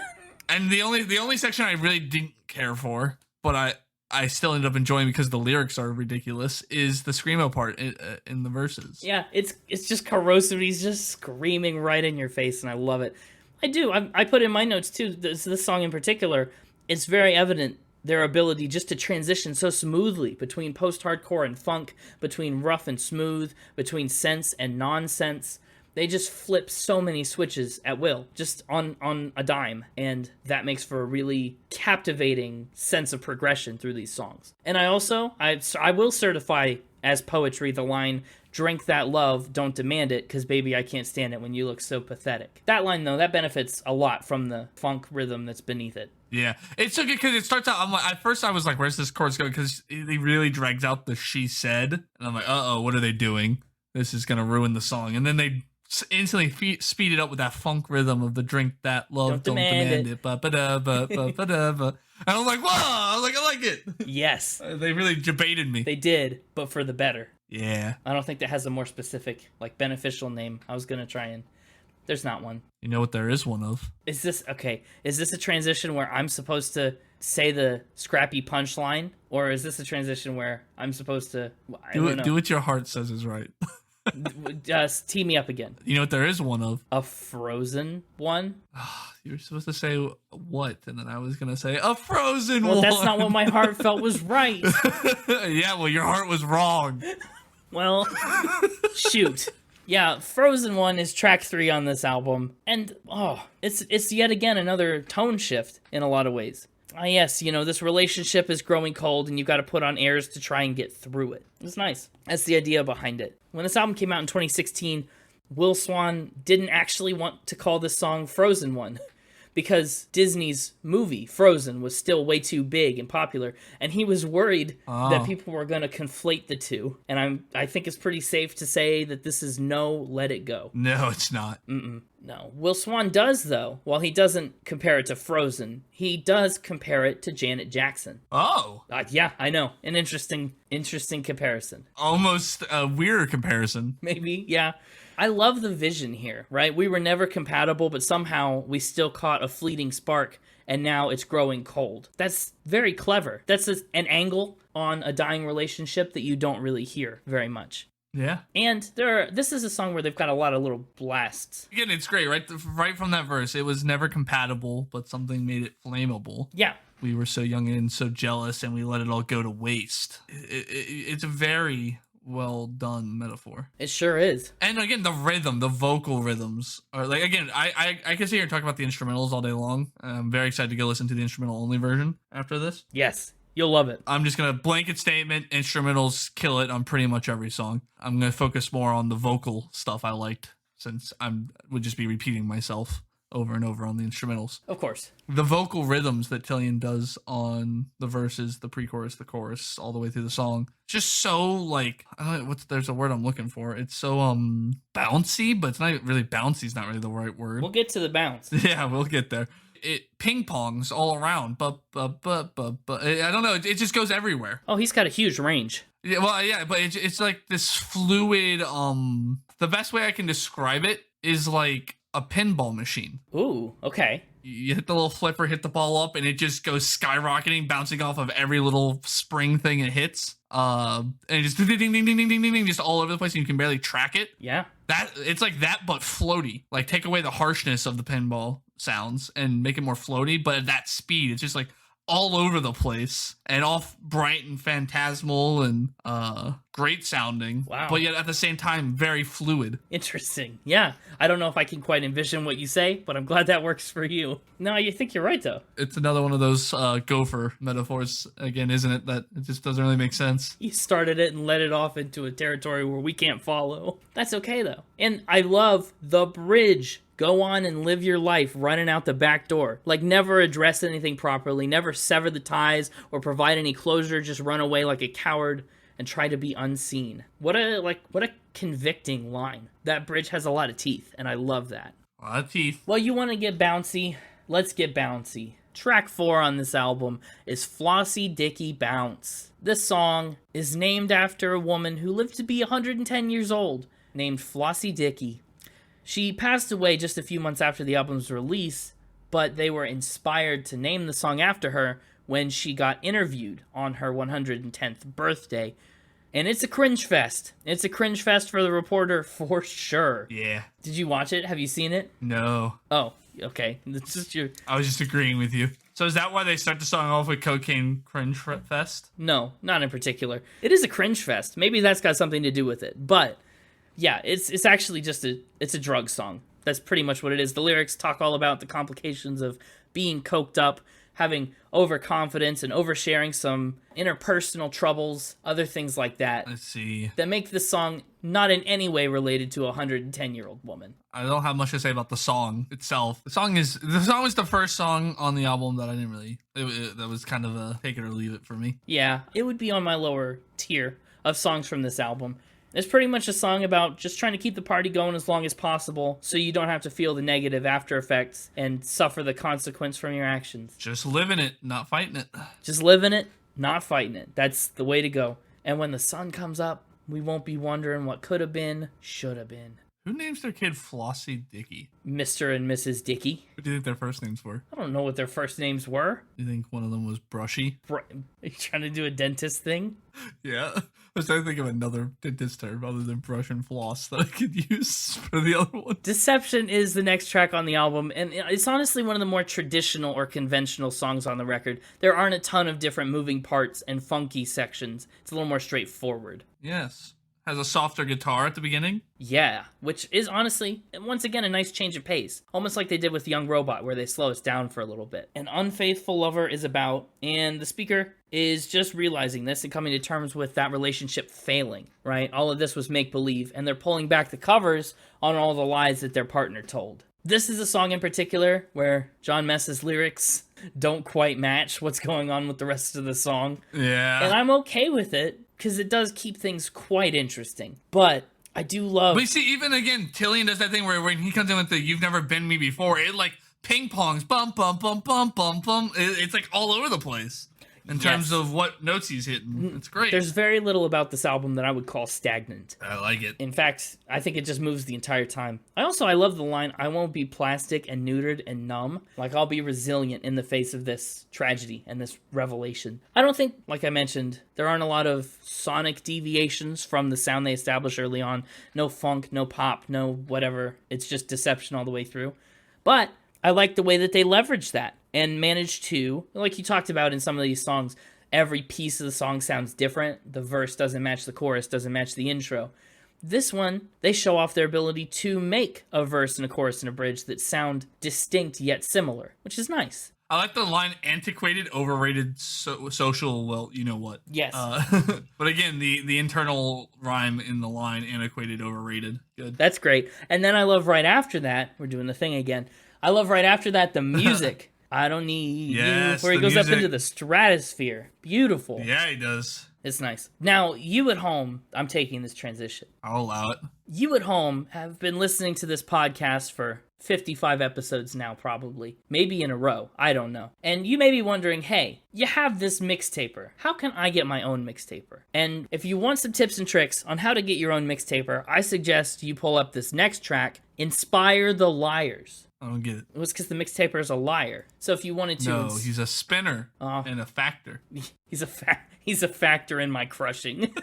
And the only section I really didn't care for, but I still ended up enjoying because the lyrics are ridiculous, is the screamo part in the verses. Yeah, it's just corrosive. He's just screaming right in your face, and I love it. I do. I put in my notes, too, this song in particular, it's very evident their ability just to transition so smoothly between post-hardcore and funk, between rough and smooth, between sense and nonsense. They just flip so many switches at will, just on a dime, and that makes for a really captivating sense of progression through these songs. And I will certify as poetry the line, "Drink that love, don't demand it, cause baby I can't stand it when you look so pathetic." That line, though, that benefits a lot from the funk rhythm that's beneath it. Yeah, it's so good because it starts out, at first I was like, where's this chorus going? Because he really drags out the "she said," and I'm like, uh-oh, what are they doing? This is going to ruin the song. And then they instantly speed it up with that funk rhythm of the "drink that love, don't demand it. Ba-ba-da-ba, and I'm like, whoa, I like it. Yes. They really debated me. They did, but for the better. Yeah. I don't think that has a more specific, beneficial name. I was going to try and... There's not one. You know what there is one of? Is this a transition where I'm supposed to say the scrappy punchline? Or is this a transition where I'm supposed to... Do what your heart says is right. Just tee me up again. You know what there is one of? A Frozen one? You were supposed to say what? And then I was going to say a Frozen one. Well, that's not what my heart felt was right. Yeah, well, your heart was wrong. Well, shoot. Yeah, Frozen 1 is track 3 on this album. And, it's yet again another tone shift in a lot of ways. Yes, this relationship is growing cold and you've got to put on airs to try and get through it. It's nice. That's the idea behind it. When this album came out in 2016, Will Swan didn't actually want to call this song Frozen 1 because Disney's movie, Frozen, was still way too big and popular, and he was worried that people were going to conflate the two. And I think it's pretty safe to say that this is no Let It Go. No, it's not. No. Will Swan does, though. While he doesn't compare it to Frozen, he does compare it to Janet Jackson. Oh. Yeah, I know. An interesting comparison. Almost a weird comparison. Maybe, yeah. I love the vision here, right? We were never compatible, but somehow we still caught a fleeting spark, and now it's growing cold. That's very clever. That's an angle on a dying relationship that you don't really hear very much. Yeah. And this is a song where they've got a lot of little blasts. Again, it's great, right? Right from that verse, it was never compatible, but something made it flammable. Yeah. We were so young and so jealous, and we let it all go to waste. It's a very well done metaphor. It sure is. And again, the rhythm, the vocal rhythms are like, again, I can sit here and talk about the instrumentals all day long. I'm very excited to go listen to the instrumental only version after this. Yes. You'll love it. I'm just going to blanket statement, instrumentals kill it on pretty much every song. I'm going to focus more on the vocal stuff I liked, since would just be repeating myself over and over on the instrumentals. Of course. The vocal rhythms that Tillian does on the verses, the pre-chorus, the chorus, all the way through the song, just so like, there's a word I'm looking for. It's so bouncy, but it's not really bouncy. Is not really the right word. We'll get to the bounce. Yeah, we'll get there. It ping-pongs all around, but I don't know, it just goes everywhere. Oh, he's got a huge range. Yeah, well, yeah, but it's like this fluid, the best way I can describe it is like a pinball machine. Ooh, okay. You hit the little flipper, hit the ball up, and it just goes skyrocketing, bouncing off of every little spring thing it hits. And just ding, ding, ding, ding, ding, ding, ding, just all over the place, and you can barely track it. Yeah. It's like that, but floaty. Like, take away the harshness of the pinball sounds and make it more floaty, but at that speed, it's just like all over the place and all bright and phantasmal and great sounding. Wow. But yet at the same time, very fluid. Interesting. Yeah. I don't know if I can quite envision what you say, but I'm glad that works for you. No, you think you're right, though. It's another one of those gopher metaphors, again, isn't it? That it just doesn't really make sense. You started it and led it off into a territory where we can't follow. That's okay, though. And I love the bridge. Go on and live your life running out the back door. Like, never address anything properly, never sever the ties or provide any closure, just run away like a coward and try to be unseen. What a convicting line. That bridge has a lot of teeth, and I love that. A lot of teeth. Well, you want to get bouncy? Let's get bouncy. Track 4 on this album is Flossy, Dicky, Bounce. This song is named after a woman who lived to be 110 years old, named Flossy Dicky. She passed away just a few months after the album's release, but they were inspired to name the song after her when she got interviewed on her 110th birthday. And it's a cringe fest. It's a cringe fest for the reporter for sure. Yeah. Did you watch it? Have you seen it? No. Oh, okay. This is your... I was just agreeing with you. So is that why they start the song off with Cocaine Cringe Fest? No, not in particular. It is a cringe fest. Maybe that's got something to do with it. But yeah, it's actually just a drug song. That's pretty much what it is. The lyrics talk all about the complications of being coked up, having overconfidence and oversharing some interpersonal troubles, other things like that. Let's see. That make this song not in any way related to a 110-year-old woman. I don't have much to say about the song itself. The song is the first song on the album that I didn't really... that was kind of a take it or leave it for me. Yeah, it would be on my lower tier of songs from this album. It's pretty much a song about just trying to keep the party going as long as possible so you don't have to feel the negative after effects and suffer the consequence from your actions. Just living it, not fighting it. Just living it, not fighting it. That's the way to go. And when the sun comes up, we won't be wondering what could have been, should have been. Who names their kid Flossy Dicky? Mr. and Mrs. Dicky. What do you think their first names were? I don't know what their first names were. You think one of them was Brushy? Are you trying to do a dentist thing? Yeah. I was trying to think of another dentist term other than brush and floss that I could use for the other one. Deception is the next track on the album, and it's honestly one of the more traditional or conventional songs on the record. There aren't a ton of different moving parts and funky sections. It's a little more straightforward. Yes. Has a softer guitar at the beginning. Yeah, which is honestly, once again, a nice change of pace. Almost like they did with Young Robot, where they slow us down for a little bit. An unfaithful lover is about, and the speaker is just realizing this and coming to terms with that relationship failing, right? All of this was make-believe, and they're pulling back the covers on all the lies that their partner told. This is a song in particular where John Mess's lyrics don't quite match what's going on with the rest of the song. Yeah. And I'm okay with it, because it does keep things quite interesting. But I do love... But you see, even again, Tillian does that thing where when he comes in with the "You've Never Been Me Before," it like ping-pongs, bum, bum, bum, bum, bum, bum. It's like all over the place. In terms of what notes he's hitting. It's great. There's very little about this album that I would call stagnant. I like it. In fact, I think it just moves the entire time. I love the line, "I won't be plastic and neutered and numb. Like, I'll be resilient in the face of this tragedy and this revelation." I don't think, like I mentioned, there aren't a lot of sonic deviations from the sound they established early on. No funk, no pop, no whatever. It's just deception all the way through. But I like the way that they leverage that and manage to, like you talked about in some of these songs, every piece of the song sounds different. The verse doesn't match the chorus, doesn't match the intro. This one, they show off their ability to make a verse and a chorus and a bridge that sound distinct yet similar, which is nice. I like the line "antiquated, overrated, social, well, you know what." Yes. But again, the internal rhyme in the line, "antiquated, overrated." Good. That's great. And then I love right after that, we're doing the thing again, I love right after that the music. "I don't need you," where he goes up into the stratosphere. Beautiful. Yeah, he does. It's nice. Now, you at home, I'm taking this transition. I'll allow it. You at home have been listening to this podcast for 55 episodes now, probably. Maybe in a row. I don't know. And you may be wondering, hey, you have this mixtaper. How can I get my own mixtaper? And if you want some tips and tricks on how to get your own mixtaper, I suggest you pull up this next track, "Inspire the Liars." I don't get it. It was because the mixtaper is a liar. So if you wanted to... No, he's a spinner and a factor. He's a factor in my crushing.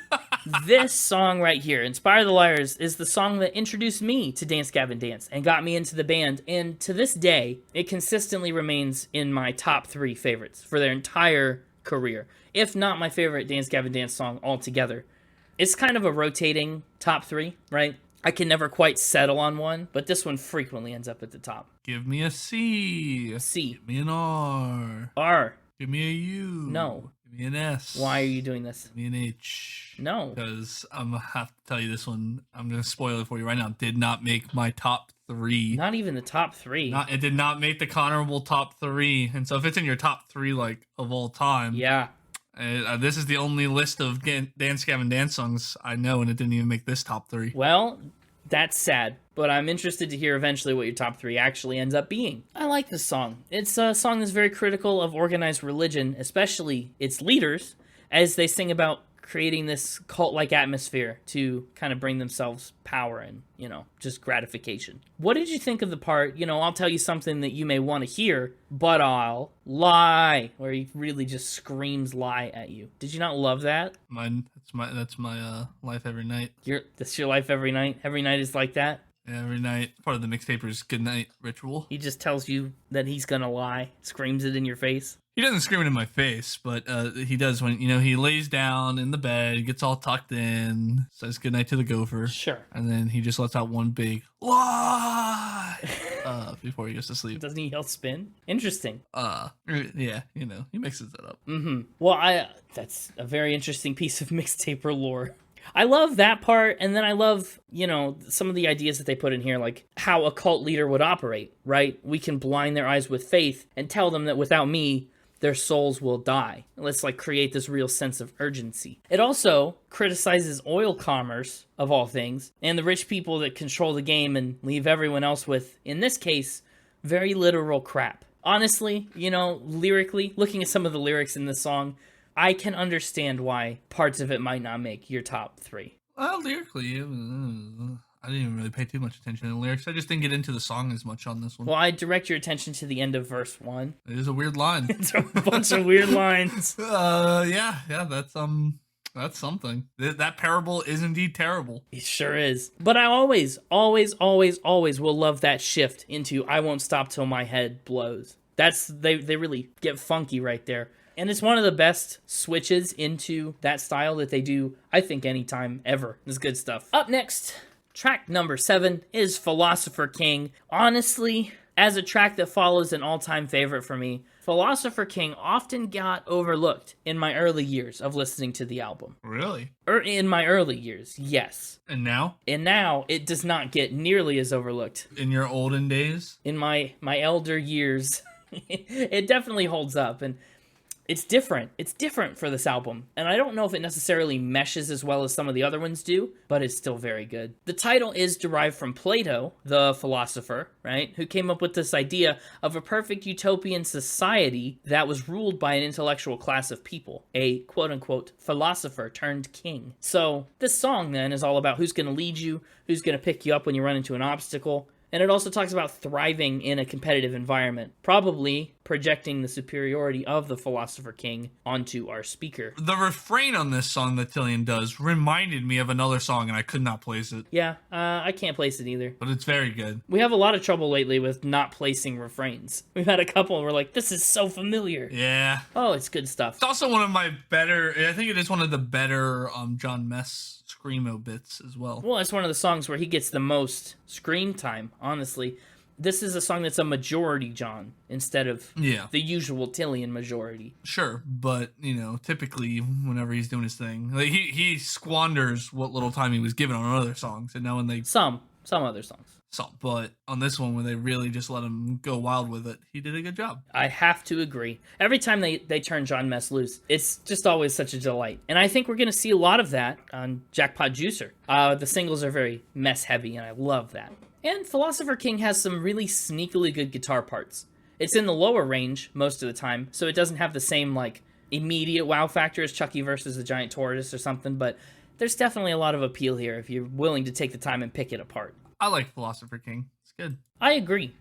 This song right here, "Inspire the Liars," is the song that introduced me to Dance Gavin Dance and got me into the band. And to this day, it consistently remains in my top 3 favorites for their entire career. If not my favorite Dance Gavin Dance song altogether. It's kind of a rotating top 3, right? I can never quite settle on one, but this one frequently ends up at the top. Give me a C. C. Give me an R. R. Give me a U. No. Give me an S. Why are you doing this? Give me an H. No. Because I'm going to have to tell you this one. I'm going to spoil it for you right now. Did not make my top 3. Not even the top 3. It did not make the honorable top 3. And so if it's in your top 3, like, of all time. Yeah. This is the only list of Dance Gavin Dance songs I know, and it didn't even make this top 3. Well, that's sad, but I'm interested to hear eventually what your top 3 actually ends up being. I like this song. It's a song that's very critical of organized religion, especially its leaders, as they sing about creating this cult-like atmosphere to kind of bring themselves power and, just gratification. What did you think of the part, I'll tell you something that you may want to hear, but I'll lie, where he really just screams lie at you. Did you not love that? That's my life every night. That's your life every night? Every night is like that? Yeah, every night. Part of the mixtaper's goodnight ritual. He just tells you that he's gonna lie, screams it in your face. He doesn't scream it in my face, but he does when, he lays down in the bed, gets all tucked in, says goodnight to the gopher. Sure. And then he just lets out one big lie before he goes to sleep. Doesn't he yell spin? Interesting. Yeah, he mixes it up. Mm-hmm. Well, that's a very interesting piece of mixtaper lore. I love that part, and then I love, some of the ideas that they put in here, like how a cult leader would operate, right? We can blind their eyes with faith and tell them that without me, their souls will die. Let's create this real sense of urgency. It also criticizes oil commerce, of all things, and the rich people that control the game and leave everyone else with, in this case, very literal crap. Honestly, lyrically, looking at some of the lyrics in this song, I can understand why parts of it might not make your top 3. Well, lyrically, I didn't even really pay too much attention to the lyrics. I just didn't get into the song as much on this one. Well, I direct your attention to the end of verse 1. It is a weird line. It's a bunch of weird lines. Yeah, that's something. That parable is indeed terrible. It sure is. But I always will love that shift into "I won't stop till my head blows." They really get funky right there. And it's one of the best switches into that style that they do, I think, anytime ever. It's good stuff. Up next, track number 7 is Philosopher King. Honestly, as a track that follows an all-time favorite for me, Philosopher King often got overlooked in my early years of listening to the album. Really? In my early years, yes. And now? And now, it does not get nearly as overlooked. In your olden days? In my elder years, it definitely holds up, and it's different. It's different for this album, and I don't know if it necessarily meshes as well as some of the other ones do, but it's still very good. The title is derived from Plato, the philosopher, right, who came up with this idea of a perfect utopian society that was ruled by an intellectual class of people, a quote-unquote philosopher turned king. So this song, then, is all about who's going to lead you, who's going to pick you up when you run into an obstacle, and it also talks about thriving in a competitive environment, probably projecting the superiority of the Philosopher King onto our speaker. The refrain on this song that Tillian does reminded me of another song, and I could not place it. Yeah, I can't place it either. But it's very good. We have a lot of trouble lately with not placing refrains. We've had a couple where we're like, this is so familiar. Yeah. Oh, it's good stuff. It's also one of my better, I think it is one of the better John Mess screamo bits as well. Well, it's one of the songs where he gets the most screen time, honestly. This is a song that's a majority John instead of the usual Tillian majority. Sure, but, typically whenever he's doing his thing, like he squanders what little time he was given on other songs, and now when they... Some other songs. But on this one, when they really just let him go wild with it, he did a good job. I have to agree. Every time they turn John Mess loose, it's just always such a delight. And I think we're going to see a lot of that on Jackpot Juicer. The singles are very mess heavy, and I love that. And Philosopher King has some really sneakily good guitar parts. It's in the lower range most of the time, so it doesn't have the same, immediate wow factor as Chucky versus the Giant Tortoise or something, but there's definitely a lot of appeal here if you're willing to take the time and pick it apart. I like Philosopher King. It's good. I agree,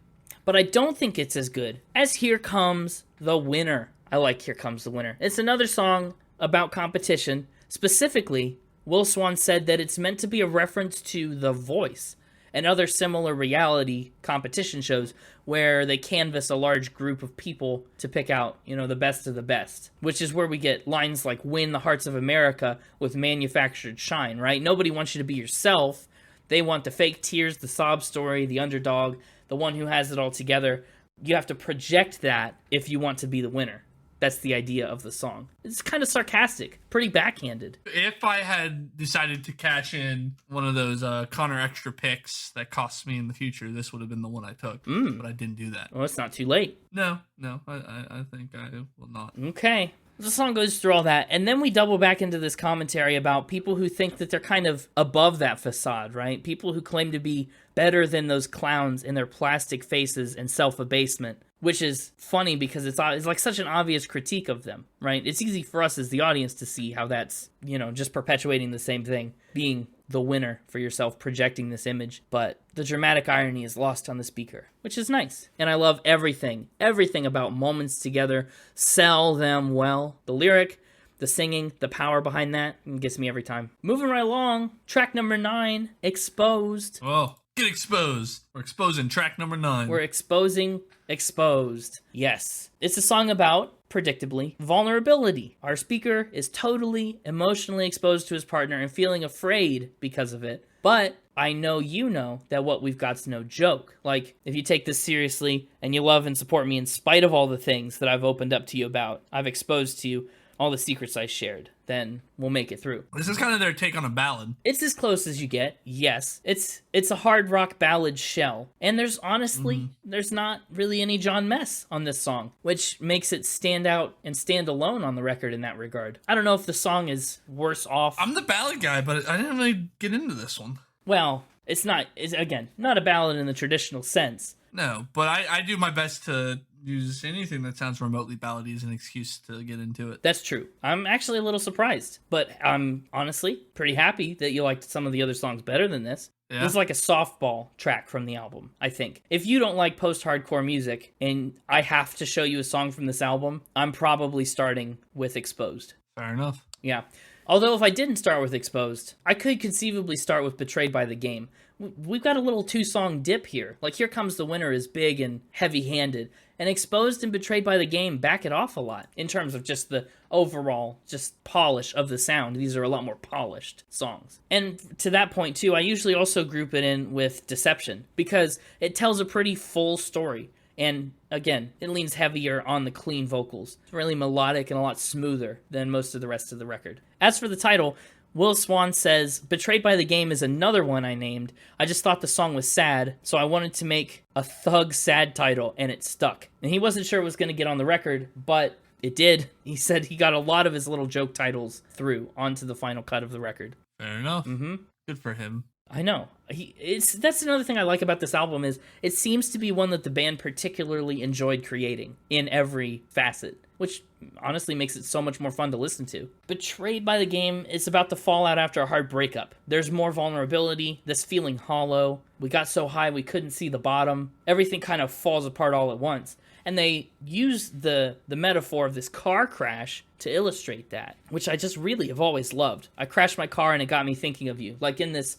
but I don't think it's as good as Here Comes the Winner. I like Here Comes the Winner. It's another song about competition. Specifically, Will Swan said that it's meant to be a reference to The Voice and other similar reality competition shows where they canvass a large group of people to pick out, the best of the best, which is where we get lines like win the hearts of America with manufactured shine, right? Nobody wants you to be yourself. They want the fake tears, the sob story, the underdog, the one who has it all together. You have to project that if you want to be the winner. That's the idea of the song. It's kind of sarcastic, pretty backhanded. If I had decided to cash in one of those Connor extra picks that costs me in the future, this would have been the one I took. But I didn't do that. Well, it's not too late. No, I think I will not. Okay. The song goes through all that, and then we double back into this commentary about people who think that they're kind of above that facade, right? People who claim to be better than those clowns in their plastic faces and self-abasement, which is funny because it's like such an obvious critique of them, right? It's easy for us as the audience to see how that's, just perpetuating the same thing, being the winner for yourself, projecting this image, but the dramatic irony is lost on the speaker, which is nice. And I love everything about Moments Together. Sell them well. The lyric, the singing, the power behind that gets me every time. Moving right along, track number 9, Exposed. Oh, get exposed. We're exposing track number 9. We're exposing Exposed. Yes. It's a song about, predictably, vulnerability. Our speaker is totally emotionally exposed to his partner and feeling afraid because of it. But I know you know that what we've got's no joke. Like, if you take this seriously and you love and support me in spite of all the things that I've opened up to you about, I've exposed to you all the secrets I shared, then we'll make it through. This is kind of their take on a ballad. It's as close as you get, yes. It's a hard rock ballad shell. And there's honestly, there's not really any John Mess on this song, which makes it stand out and stand alone on the record in that regard. I don't know if the song is worse off. I'm the ballad guy, but I didn't really get into this one. Well, it's again, not a ballad in the traditional sense. No, but I do my best to use anything that sounds remotely ballady as an excuse to get into it. That's true. I'm actually a little surprised, but I'm honestly pretty happy that you liked some of the other songs better than this. Yeah. This is like a softball track from the album, I think. If you don't like post-hardcore music and I have to show you a song from this album, I'm probably starting with Exposed. Fair enough. Yeah. Although if I didn't start with Exposed, I could conceivably start with Betrayed by the Game. We've got a little 2-song dip here. Like Here Comes the Winner is big and heavy-handed, and Exposed and Betrayed by the Game back it off a lot in terms of just the overall just polish of the sound. These are a lot more polished songs. And to that point too, I usually also group it in with Deception because it tells a pretty full story. And again, it leans heavier on the clean vocals. It's really melodic and a lot smoother than most of the rest of the record. As for the title, Will Swan says, Betrayed by the Game is another one I named. I just thought the song was sad, so I wanted to make a thug sad title, and it stuck. And he wasn't sure it was going to get on the record, but it did. He said he got a lot of his little joke titles through onto the final cut of the record. Fair enough. Mm-hmm. Good for him. I know. That's another thing I like about this album is it seems to be one that the band particularly enjoyed creating in every facet, which honestly makes it so much more fun to listen to. Betrayed by the Game is about the fallout after a hard breakup. There's more vulnerability, this feeling hollow. We got so high we couldn't see the bottom. Everything kind of falls apart all at once. And they use the metaphor of this car crash to illustrate that, which I just really have always loved. I crashed my car and it got me thinking of you. Like in this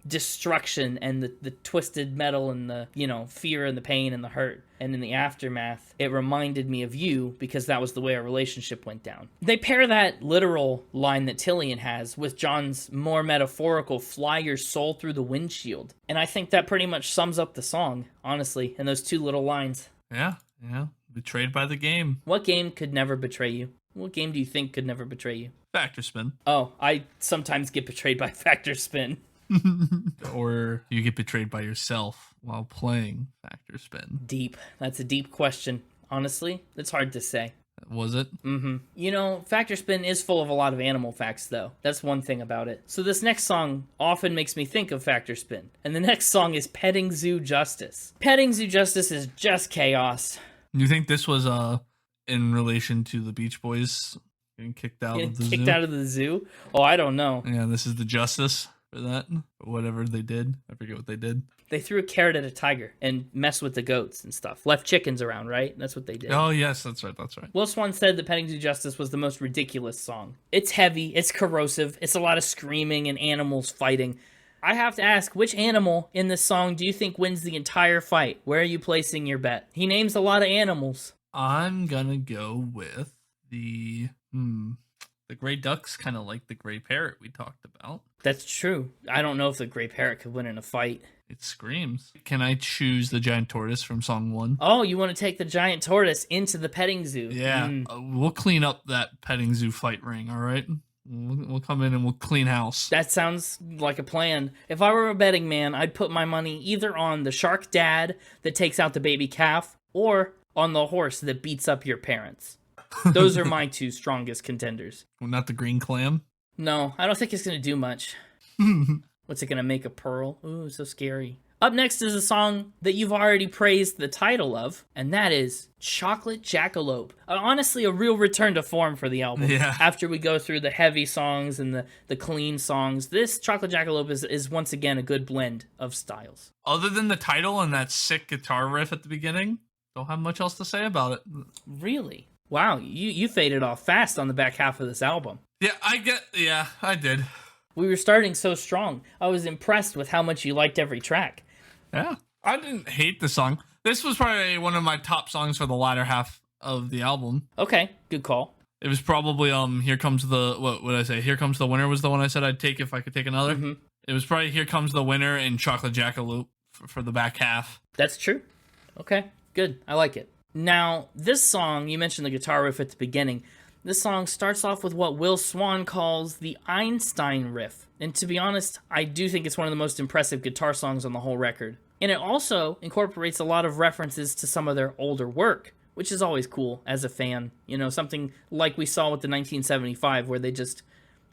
destruction and the twisted metal and the, fear and the pain and the hurt. And in the aftermath, it reminded me of you because that was the way our relationship went down. They pair that literal line that Tilian has with John's more metaphorical fly your soul through the windshield. And I think that pretty much sums up the song, honestly, in those two little lines. Yeah. Betrayed by the Game. What game could never betray you? What game do you think could never betray you? Factor Spin. Oh, I sometimes get betrayed by Factor Spin. Or you get betrayed by yourself while playing Factor Spin. Deep. That's a deep question. Honestly, it's hard to say. Was it? Mm-hmm. Factor Spin is full of a lot of animal facts, though. That's one thing about it. So this next song often makes me think of Factor Spin. And the next song is Petting Zoo Justice. Petting Zoo Justice is just chaos. You think this was in relation to the Beach Boys getting kicked out of the zoo? Kicked out of the zoo? Oh, I don't know. Yeah, this is the justice for that. Whatever they did. I forget what they did. They threw a carrot at a tiger and messed with the goats and stuff. Left chickens around, right? That's what they did. Oh, yes, that's right. Will Swan said that Petting Zoo Justice was the most ridiculous song. It's heavy, it's corrosive, it's a lot of screaming and animals fighting. I have to ask, which animal in this song do you think wins the entire fight? Where are you placing your bet? He names a lot of animals. I'm gonna go with the gray duck's kind of like the gray parrot we talked about. That's true. I don't know if the gray parrot could win in a fight. It screams. Can I choose the giant tortoise from song 1? Oh, you want to take the giant tortoise into the petting zoo? Yeah, we'll clean up that petting zoo fight ring, all right? We'll come in and we'll clean house. That sounds like a plan. If I were a betting man, I'd put my money either on the shark dad that takes out the baby calf or on the horse that beats up your parents. Those are my two strongest contenders. Well, not the green clam? No, I don't think it's going to do much. What's it going to make, a pearl? Ooh, so scary. Up next is a song that you've already praised the title of, and that is Chocolate Jackalope. Honestly, a real return to form for the album. Yeah. After we go through the heavy songs and the clean songs, this Chocolate Jackalope is once again a good blend of styles. Other than the title and that sick guitar riff at the beginning, don't have much else to say about it. Really? Wow, you faded off fast on the back half of this album. Yeah, I did. We were starting so strong. I was impressed with how much you liked every track. Yeah, I didn't hate the song. This was probably one of my top songs for the latter half of the album. Okay, good call. It was probably Here Comes the, what would I say? Here Comes the Winner was the one I said I'd take if I could take another. Mm-hmm. It was probably Here Comes the Winner and Chocolate Jackalope for the back half. That's true. Okay, good. I like it. Now, this song, you mentioned the guitar riff at the beginning. This song starts off with what Will Swan calls the Einstein Riff. And to be honest, I do think it's one of the most impressive guitar songs on the whole record. And it also incorporates a lot of references to some of their older work, which is always cool as a fan. Something like we saw with the 1975, where they just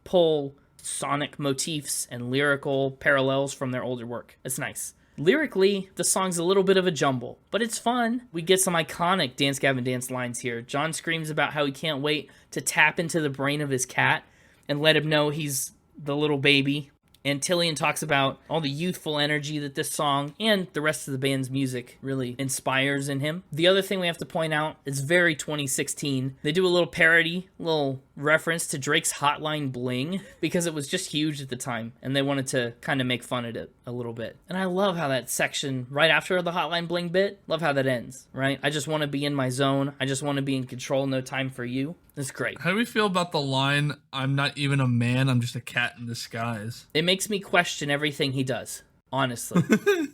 pull sonic motifs and lyrical parallels from their older work. It's nice. Lyrically, the song's a little bit of a jumble, but it's fun. We get some iconic Dance Gavin Dance lines here. John screams about how he can't wait to tap into the brain of his cat and let him know he's the little baby. And Tilian talks about all the youthful energy that this song and the rest of the band's music really inspires in him. The other thing we have to point out is very 2016. They do a little parody, little reference to Drake's Hotline Bling because it was just huge at the time and they wanted to kind of make fun of it a little bit. And I love how that section right after the Hotline Bling bit, love how that ends, right? I just want to be in my zone. I just want to be in control. No time for you. It's great. How do we feel about the line, I'm not even a man, I'm just a cat in disguise? It makes me question everything he does. honestly.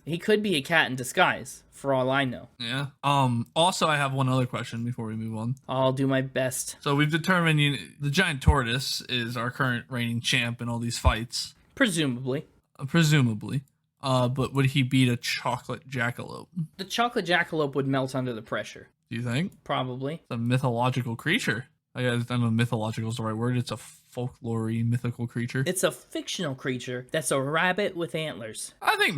He could be a cat in disguise, for all I know. Yeah. Also, I have one other question before we move on. I'll do my best. So we've determined the Giant Tortoise is our current reigning champ in all these fights. Presumably. Presumably. But would he beat a chocolate jackalope? The chocolate jackalope would melt under the pressure. Do you think? Probably. It's a mythological creature. I don't know if mythological is the right word. It's a folklore-y, mythical creature. It's a fictional creature that's a rabbit with antlers. I think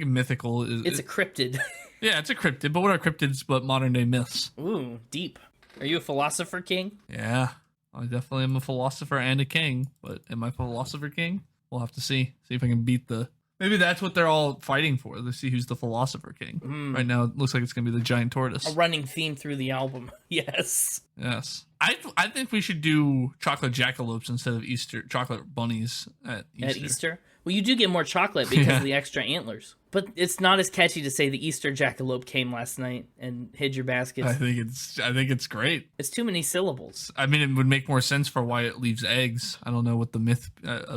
mythical is... It's a cryptid. Yeah, it's a cryptid, but what are cryptids but modern-day myths? Ooh, deep. Are you a philosopher king? Yeah, I definitely am a philosopher and a king, but am I philosopher king? We'll have to see. See if I can beat the... Maybe that's what they're all fighting for. Let's see who's the philosopher king. Right now, it looks like it's going to be the Giant Tortoise. A running theme through the album. Yes. Yes. I think we should do chocolate jackalopes instead of chocolate bunnies at Easter. At Easter? Well, you do get more chocolate because of the extra antlers. But it's not as catchy to say the Easter jackalope came last night and hid your baskets. I think it's great. It's too many syllables. I mean, it would make more sense for why it leaves eggs. I don't know what the myth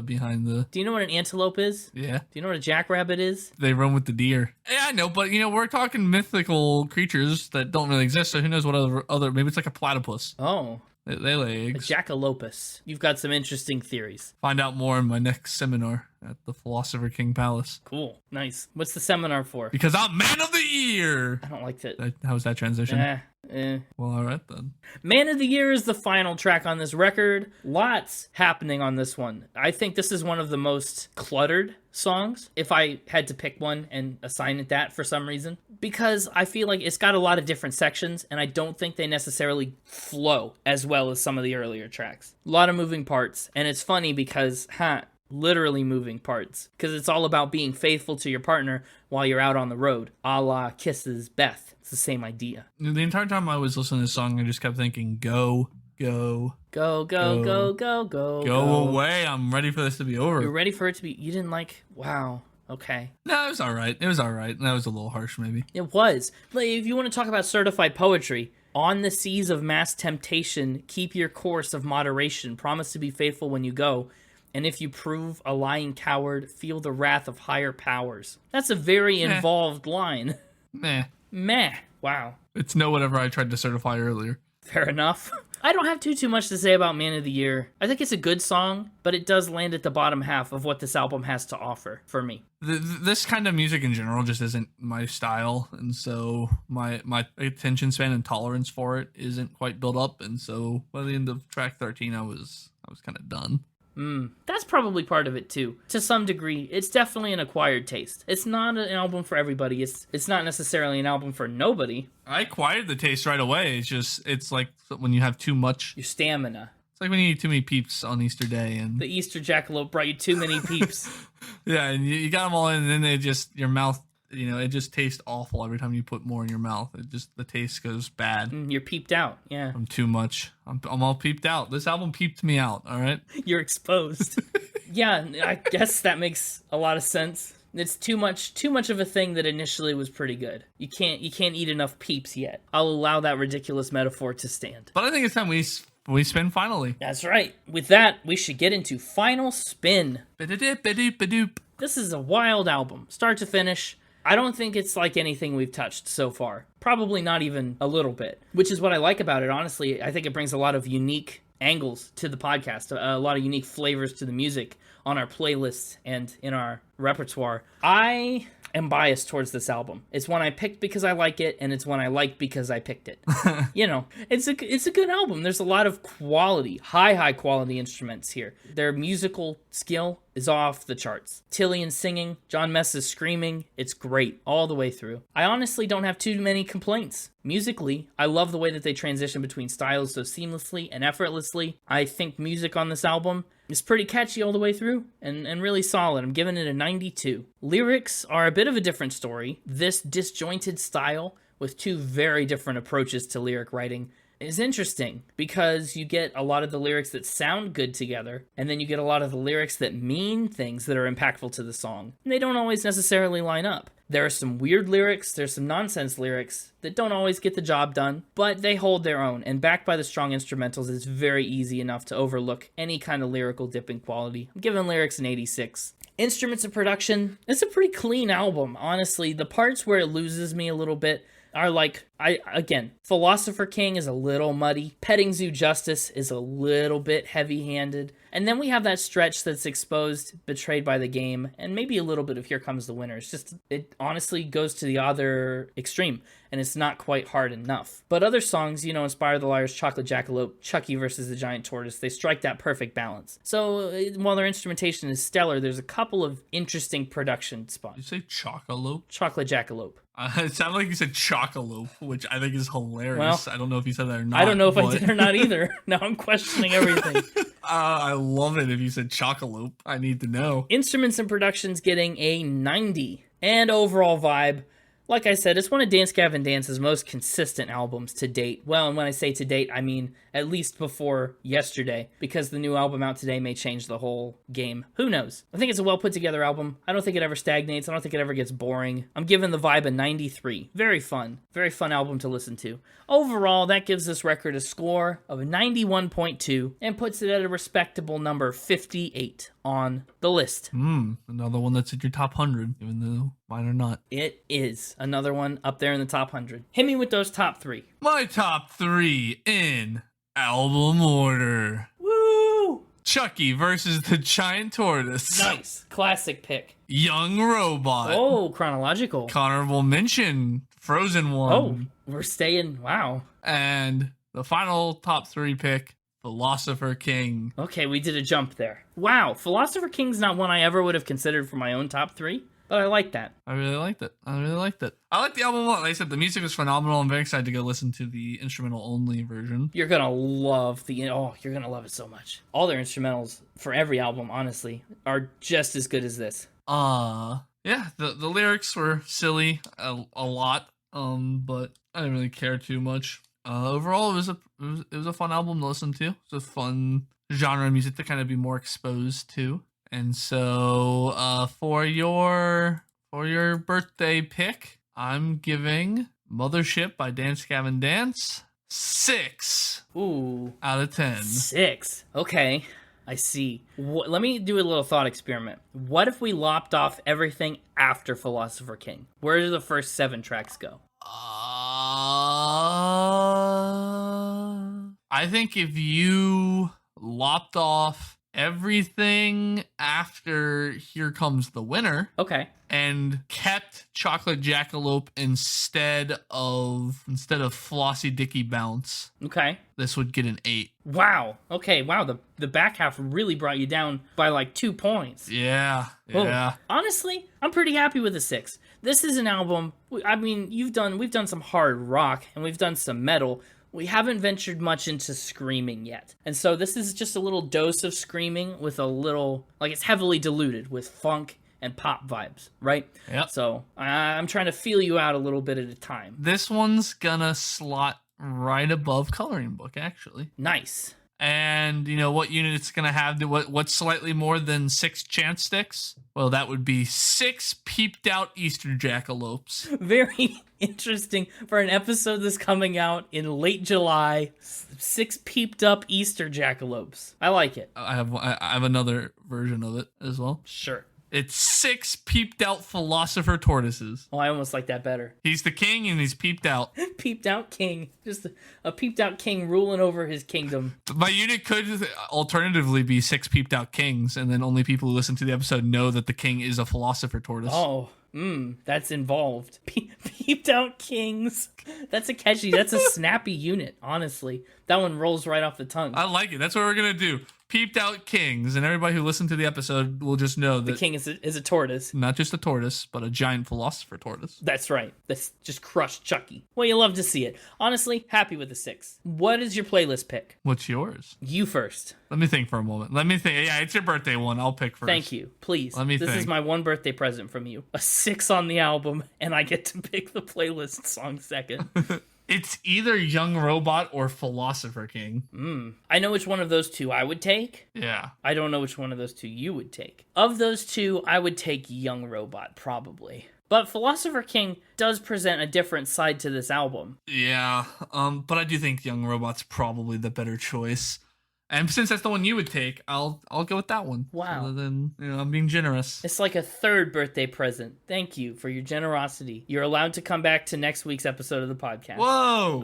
behind the... Do you know what an antelope is? Yeah. Do you know what a jackrabbit is? They run with the deer. Yeah, I know, but we're talking mythical creatures that don't really exist, so who knows what other maybe it's like a platypus. Oh. They lay eggs. A jackalopus. You've got some interesting theories. Find out more in my next seminar at the Philosopher King Palace. Cool. Nice. What's the seminar for? Because I'm Man of the Year! I don't like that. How was that transition? Well, all right then. Man of the Year is the final track on this record. Lots happening on this one. I think this is one of the most cluttered songs, if I had to pick one and assign it that for some reason, because I feel like it's got a lot of different sections, and I don't think they necessarily flow as well as some of the earlier tracks. A lot of moving parts, and it's funny because, literally moving parts, because it's all about being faithful to your partner while you're out on the road, a la Kisses Beth. It's the same idea. The entire time I was listening to this song, I just kept thinking, go, go, go, go, go, go, go, go away. I'm ready for this to be over. You're ready for it to be... You didn't like... Wow. Okay. No, it was all right. That was a little harsh, maybe. It was. Like, if you want to talk about certified poetry, on the seas of mass temptation, keep your course of moderation. Promise to be faithful when you go. And if you prove a lying coward, feel the wrath of higher powers. That's a very involved line. Meh. Wow. It's no whatever I tried to certify earlier. Fair enough. I don't have too much to say about Man of the Year. I think it's a good song, but it does land at the bottom half of what this album has to offer for me. This kind of music in general just isn't my style, and so my attention span and tolerance for it isn't quite built up, and so by the end of track 13, I was kind of done. That's probably part of it too. To some degree, it's definitely an acquired taste. It's not an album for everybody. It's not necessarily an album for nobody. I acquired the taste right away. It's like when you have too much... Your stamina. It's like when you eat too many peeps on Easter Day. And the Easter jackalope brought you too many peeps. Yeah, and you got them all in, and then your mouth... it just tastes awful every time you put more in your mouth. The taste goes bad. You're peeped out, yeah. I'm too much. I'm all peeped out. This album peeped me out, all right? You're exposed. Yeah, I guess that makes a lot of sense. It's too much of a thing that initially was pretty good. You can't eat enough peeps yet. I'll allow that ridiculous metaphor to stand. But I think it's time we spin finally. That's right. With that, we should get into Final Spin. This is a wild album, start to finish. I don't think it's like anything we've touched so far. Probably not even a little bit, which is what I like about it, honestly. I think it brings a lot of unique angles to the podcast, a lot of unique flavors to the music on our playlists and in our repertoire. I am biased towards this album. It's one I picked because I like it, and it's one I like because I picked it. It's a good album. There's a lot of quality, high quality instruments here. Their musical skill is off the charts. Tillian singing, John Mess's screaming, it's great all the way through. I honestly don't have too many complaints. Musically, I love the way that they transition between styles so seamlessly and effortlessly. I think music on this album is pretty catchy all the way through and really solid. I'm giving it a 92. Lyrics are a bit of a different story. This disjointed style with two very different approaches to lyric writing is interesting because you get a lot of the lyrics that sound good together, and then you get a lot of the lyrics that mean things that are impactful to the song. And they don't always necessarily line up. There are some weird lyrics, there's some nonsense lyrics that don't always get the job done, but they hold their own, and backed by the strong instrumentals, it's very easy enough to overlook any kind of lyrical dip in quality. I'm giving lyrics an 86. Instruments and production, it's a pretty clean album, honestly. The parts where it loses me a little bit are like, Philosopher King is a little muddy. Petting Zoo Justice is a little bit heavy-handed. And then we have that stretch that's exposed, Betrayed by the Game, and maybe a little bit of Here Comes the Winter. It's just, it honestly goes to the other extreme, and it's not quite hard enough. But other songs, Inspire the Liars, Chocolate Jackalope, Chucky versus the Giant Tortoise, they strike that perfect balance. So while their instrumentation is stellar, there's a couple of interesting production spots. You say Chocolate? Chocolate Jackalope. It sounded like you said Jackalope, which I think is hilarious. Well, I don't know if you said that or not. I don't know if I did or not either. Now I'm questioning everything. I love it if you said Jackalope. I need to know. Instruments and production's getting a 90. And overall vibe, like I said, it's one of Dance Gavin Dance's most consistent albums to date. Well, and when I say to date, I mean at least before yesterday, because the new album out today may change the whole game. Who knows? I think it's a well put together album. I don't think it ever stagnates. I don't think it ever gets boring. I'm giving the vibe a 93. Very fun album to listen to. Overall, that gives this record a score of 91.2 and puts it at a respectable number 58 on the list. Another one that's in your top 100, even though mine are not. It is another one up there in the top 100. Hit me with those top 3. My top 3 in album order. Woo! Chucky versus the Giant Tortoise. Nice. Classic pick. Young Robot. Oh, chronological. Honorable mention, Frozen One. Oh, we're staying, wow. And the final top 3 pick, Philosopher King. Okay, we did a jump there. Wow, Philosopher King's not one I ever would have considered for my own top 3. But I like that. I really liked it. I like the album a lot. Like I said, the music was phenomenal. I'm very excited to go listen to the instrumental only version. You're gonna love you're gonna love it so much. All their instrumentals for every album, honestly, are just as good as this. Yeah, the lyrics were silly a lot. But I didn't really care too much. Overall, it was a fun album to listen to. It's a fun genre of music to kind of be more exposed to. And so, for your birthday pick, I'm giving Mothership by Dance Gavin Dance 6 out of 10. 6. Okay, I see. Let me do a little thought experiment. What if we lopped off everything after Philosopher King? Where do the first 7 tracks go? I think if you lopped off everything after Here Comes the Winter. Okay. And kept Chocolate Jackalope instead of Flossy Dicky Bounce. Okay. This would get an 8. Wow. Okay, wow. The back half really brought you down by like 2 points. Yeah. Well, honestly, I'm pretty happy with a 6. This is an album, I mean, we've done some hard rock and we've done some metal. We haven't ventured much into screaming yet. And so this is just a little dose of screaming with a little, like it's heavily diluted with funk and pop vibes, right? Yep. So I'm trying to feel you out a little bit at a time. This one's gonna slot right above Coloring Book, actually. Nice. And you know what unit it's gonna have? What's slightly more than 6 chance sticks? Well, that would be 6 peeped out Easter jackalopes. Very interesting for an episode that's coming out in late July. 6 peeped up Easter jackalopes. I like it. I have another version of it as well. Sure. It's 6 peeped out Philosopher tortoises. Oh, I almost like that better. He's the king and he's peeped out. Peeped out king. Just a peeped out king ruling over his kingdom. My unit could alternatively be 6 peeped out kings, and then only people who listen to the episode know that the king is a philosopher tortoise. Oh, that's involved. Peeped out kings. That's a snappy unit, honestly. That one rolls right off the tongue. I like it. That's what we're going to do. Peeped out kings, and everybody who listened to the episode will just know that the king is a tortoise. Not just a tortoise, but a giant philosopher tortoise. That's right. That's just crushed Chucky. Well, you love to see it. Honestly, happy with the 6. What is your playlist pick? What's yours? You first. Let me think for a moment. Yeah, it's your birthday one. I'll pick first. Thank you. Please. Let me think. This is my one birthday present from you. A 6 on the album, and I get to pick the playlist song second. It's either Young Robot or Philosopher King. I know which one of those 2 I would take. Yeah. I don't know which one of those 2 you would take. Of those 2, I would take Young Robot, probably. But Philosopher King does present a different side to this album. Yeah, but I do think Young Robot's probably the better choice. And since that's the one you would take, I'll go with that one. Wow. So then, I'm being generous. It's like a third birthday present. Thank you for your generosity. You're allowed to come back to next week's episode of the podcast. Whoa!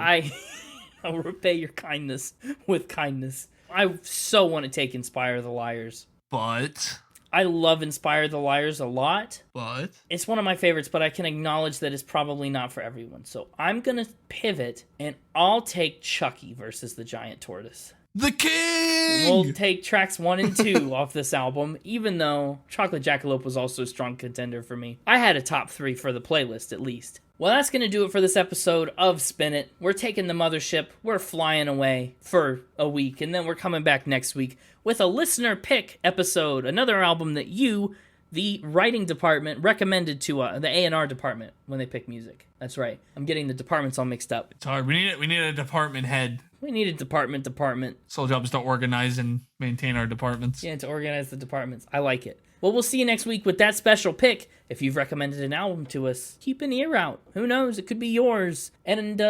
I'll repay your kindness with kindness. I so want to take Inspire the Liars. But I love Inspire the Liars a lot. But it's one of my favorites, but I can acknowledge that it's probably not for everyone. So I'm going to pivot, and I'll take Chucky versus the Giant Tortoise. The king! We'll take tracks 1 and 2 off this album, even though Chocolate Jackalope was also a strong contender for me. I had a top 3 for the playlist, at least. Well, that's going to do it for this episode of Spin It. We're taking the Mothership. We're flying away for a week, and then we're coming back next week with a listener pick episode, another album that you, the writing department, recommended to the A&R department when they pick music. That's right. I'm getting the departments all mixed up. It's hard. We need a department head. We need a department. Sole job is to organize and maintain our departments. Yeah, to organize the departments. I like it. Well, we'll see you next week with that special pick. If you've recommended an album to us, keep an ear out. Who knows? It could be yours. And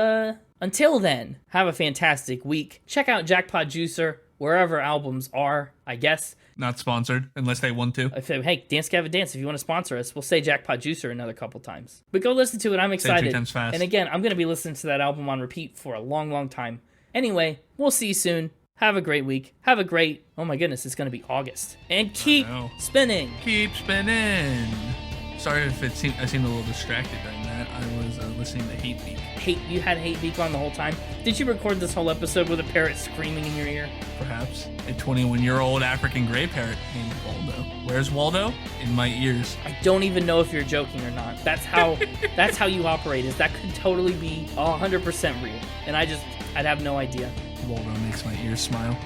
until then, have a fantastic week. Check out Jackpot Juicer wherever albums are, I guess. Not sponsored, unless they want to. Hey, Dance Gavin Dance, if you want to sponsor us, we'll say Jackpot Juicer another couple times. But go listen to it. I'm excited. Say 2 times fast. And again, I'm going to be listening to that album on repeat for a long, long time. Anyway, we'll see you soon. Have a great week. Have a great... Oh my goodness, it's going to be August. And keep spinning. Keep spinning. Sorry if I seemed a little distracted during that. I was listening to Hate Beak. You had Hate Beak on the whole time? Did you record this whole episode with a parrot screaming in your ear? Perhaps. A 21-year-old African gray parrot named Waldo. Where's Waldo? In my ears. I don't even know if you're joking or not. That's how you operate. Is that could totally be 100% real. And I'd have no idea. Waldo makes my ears smile.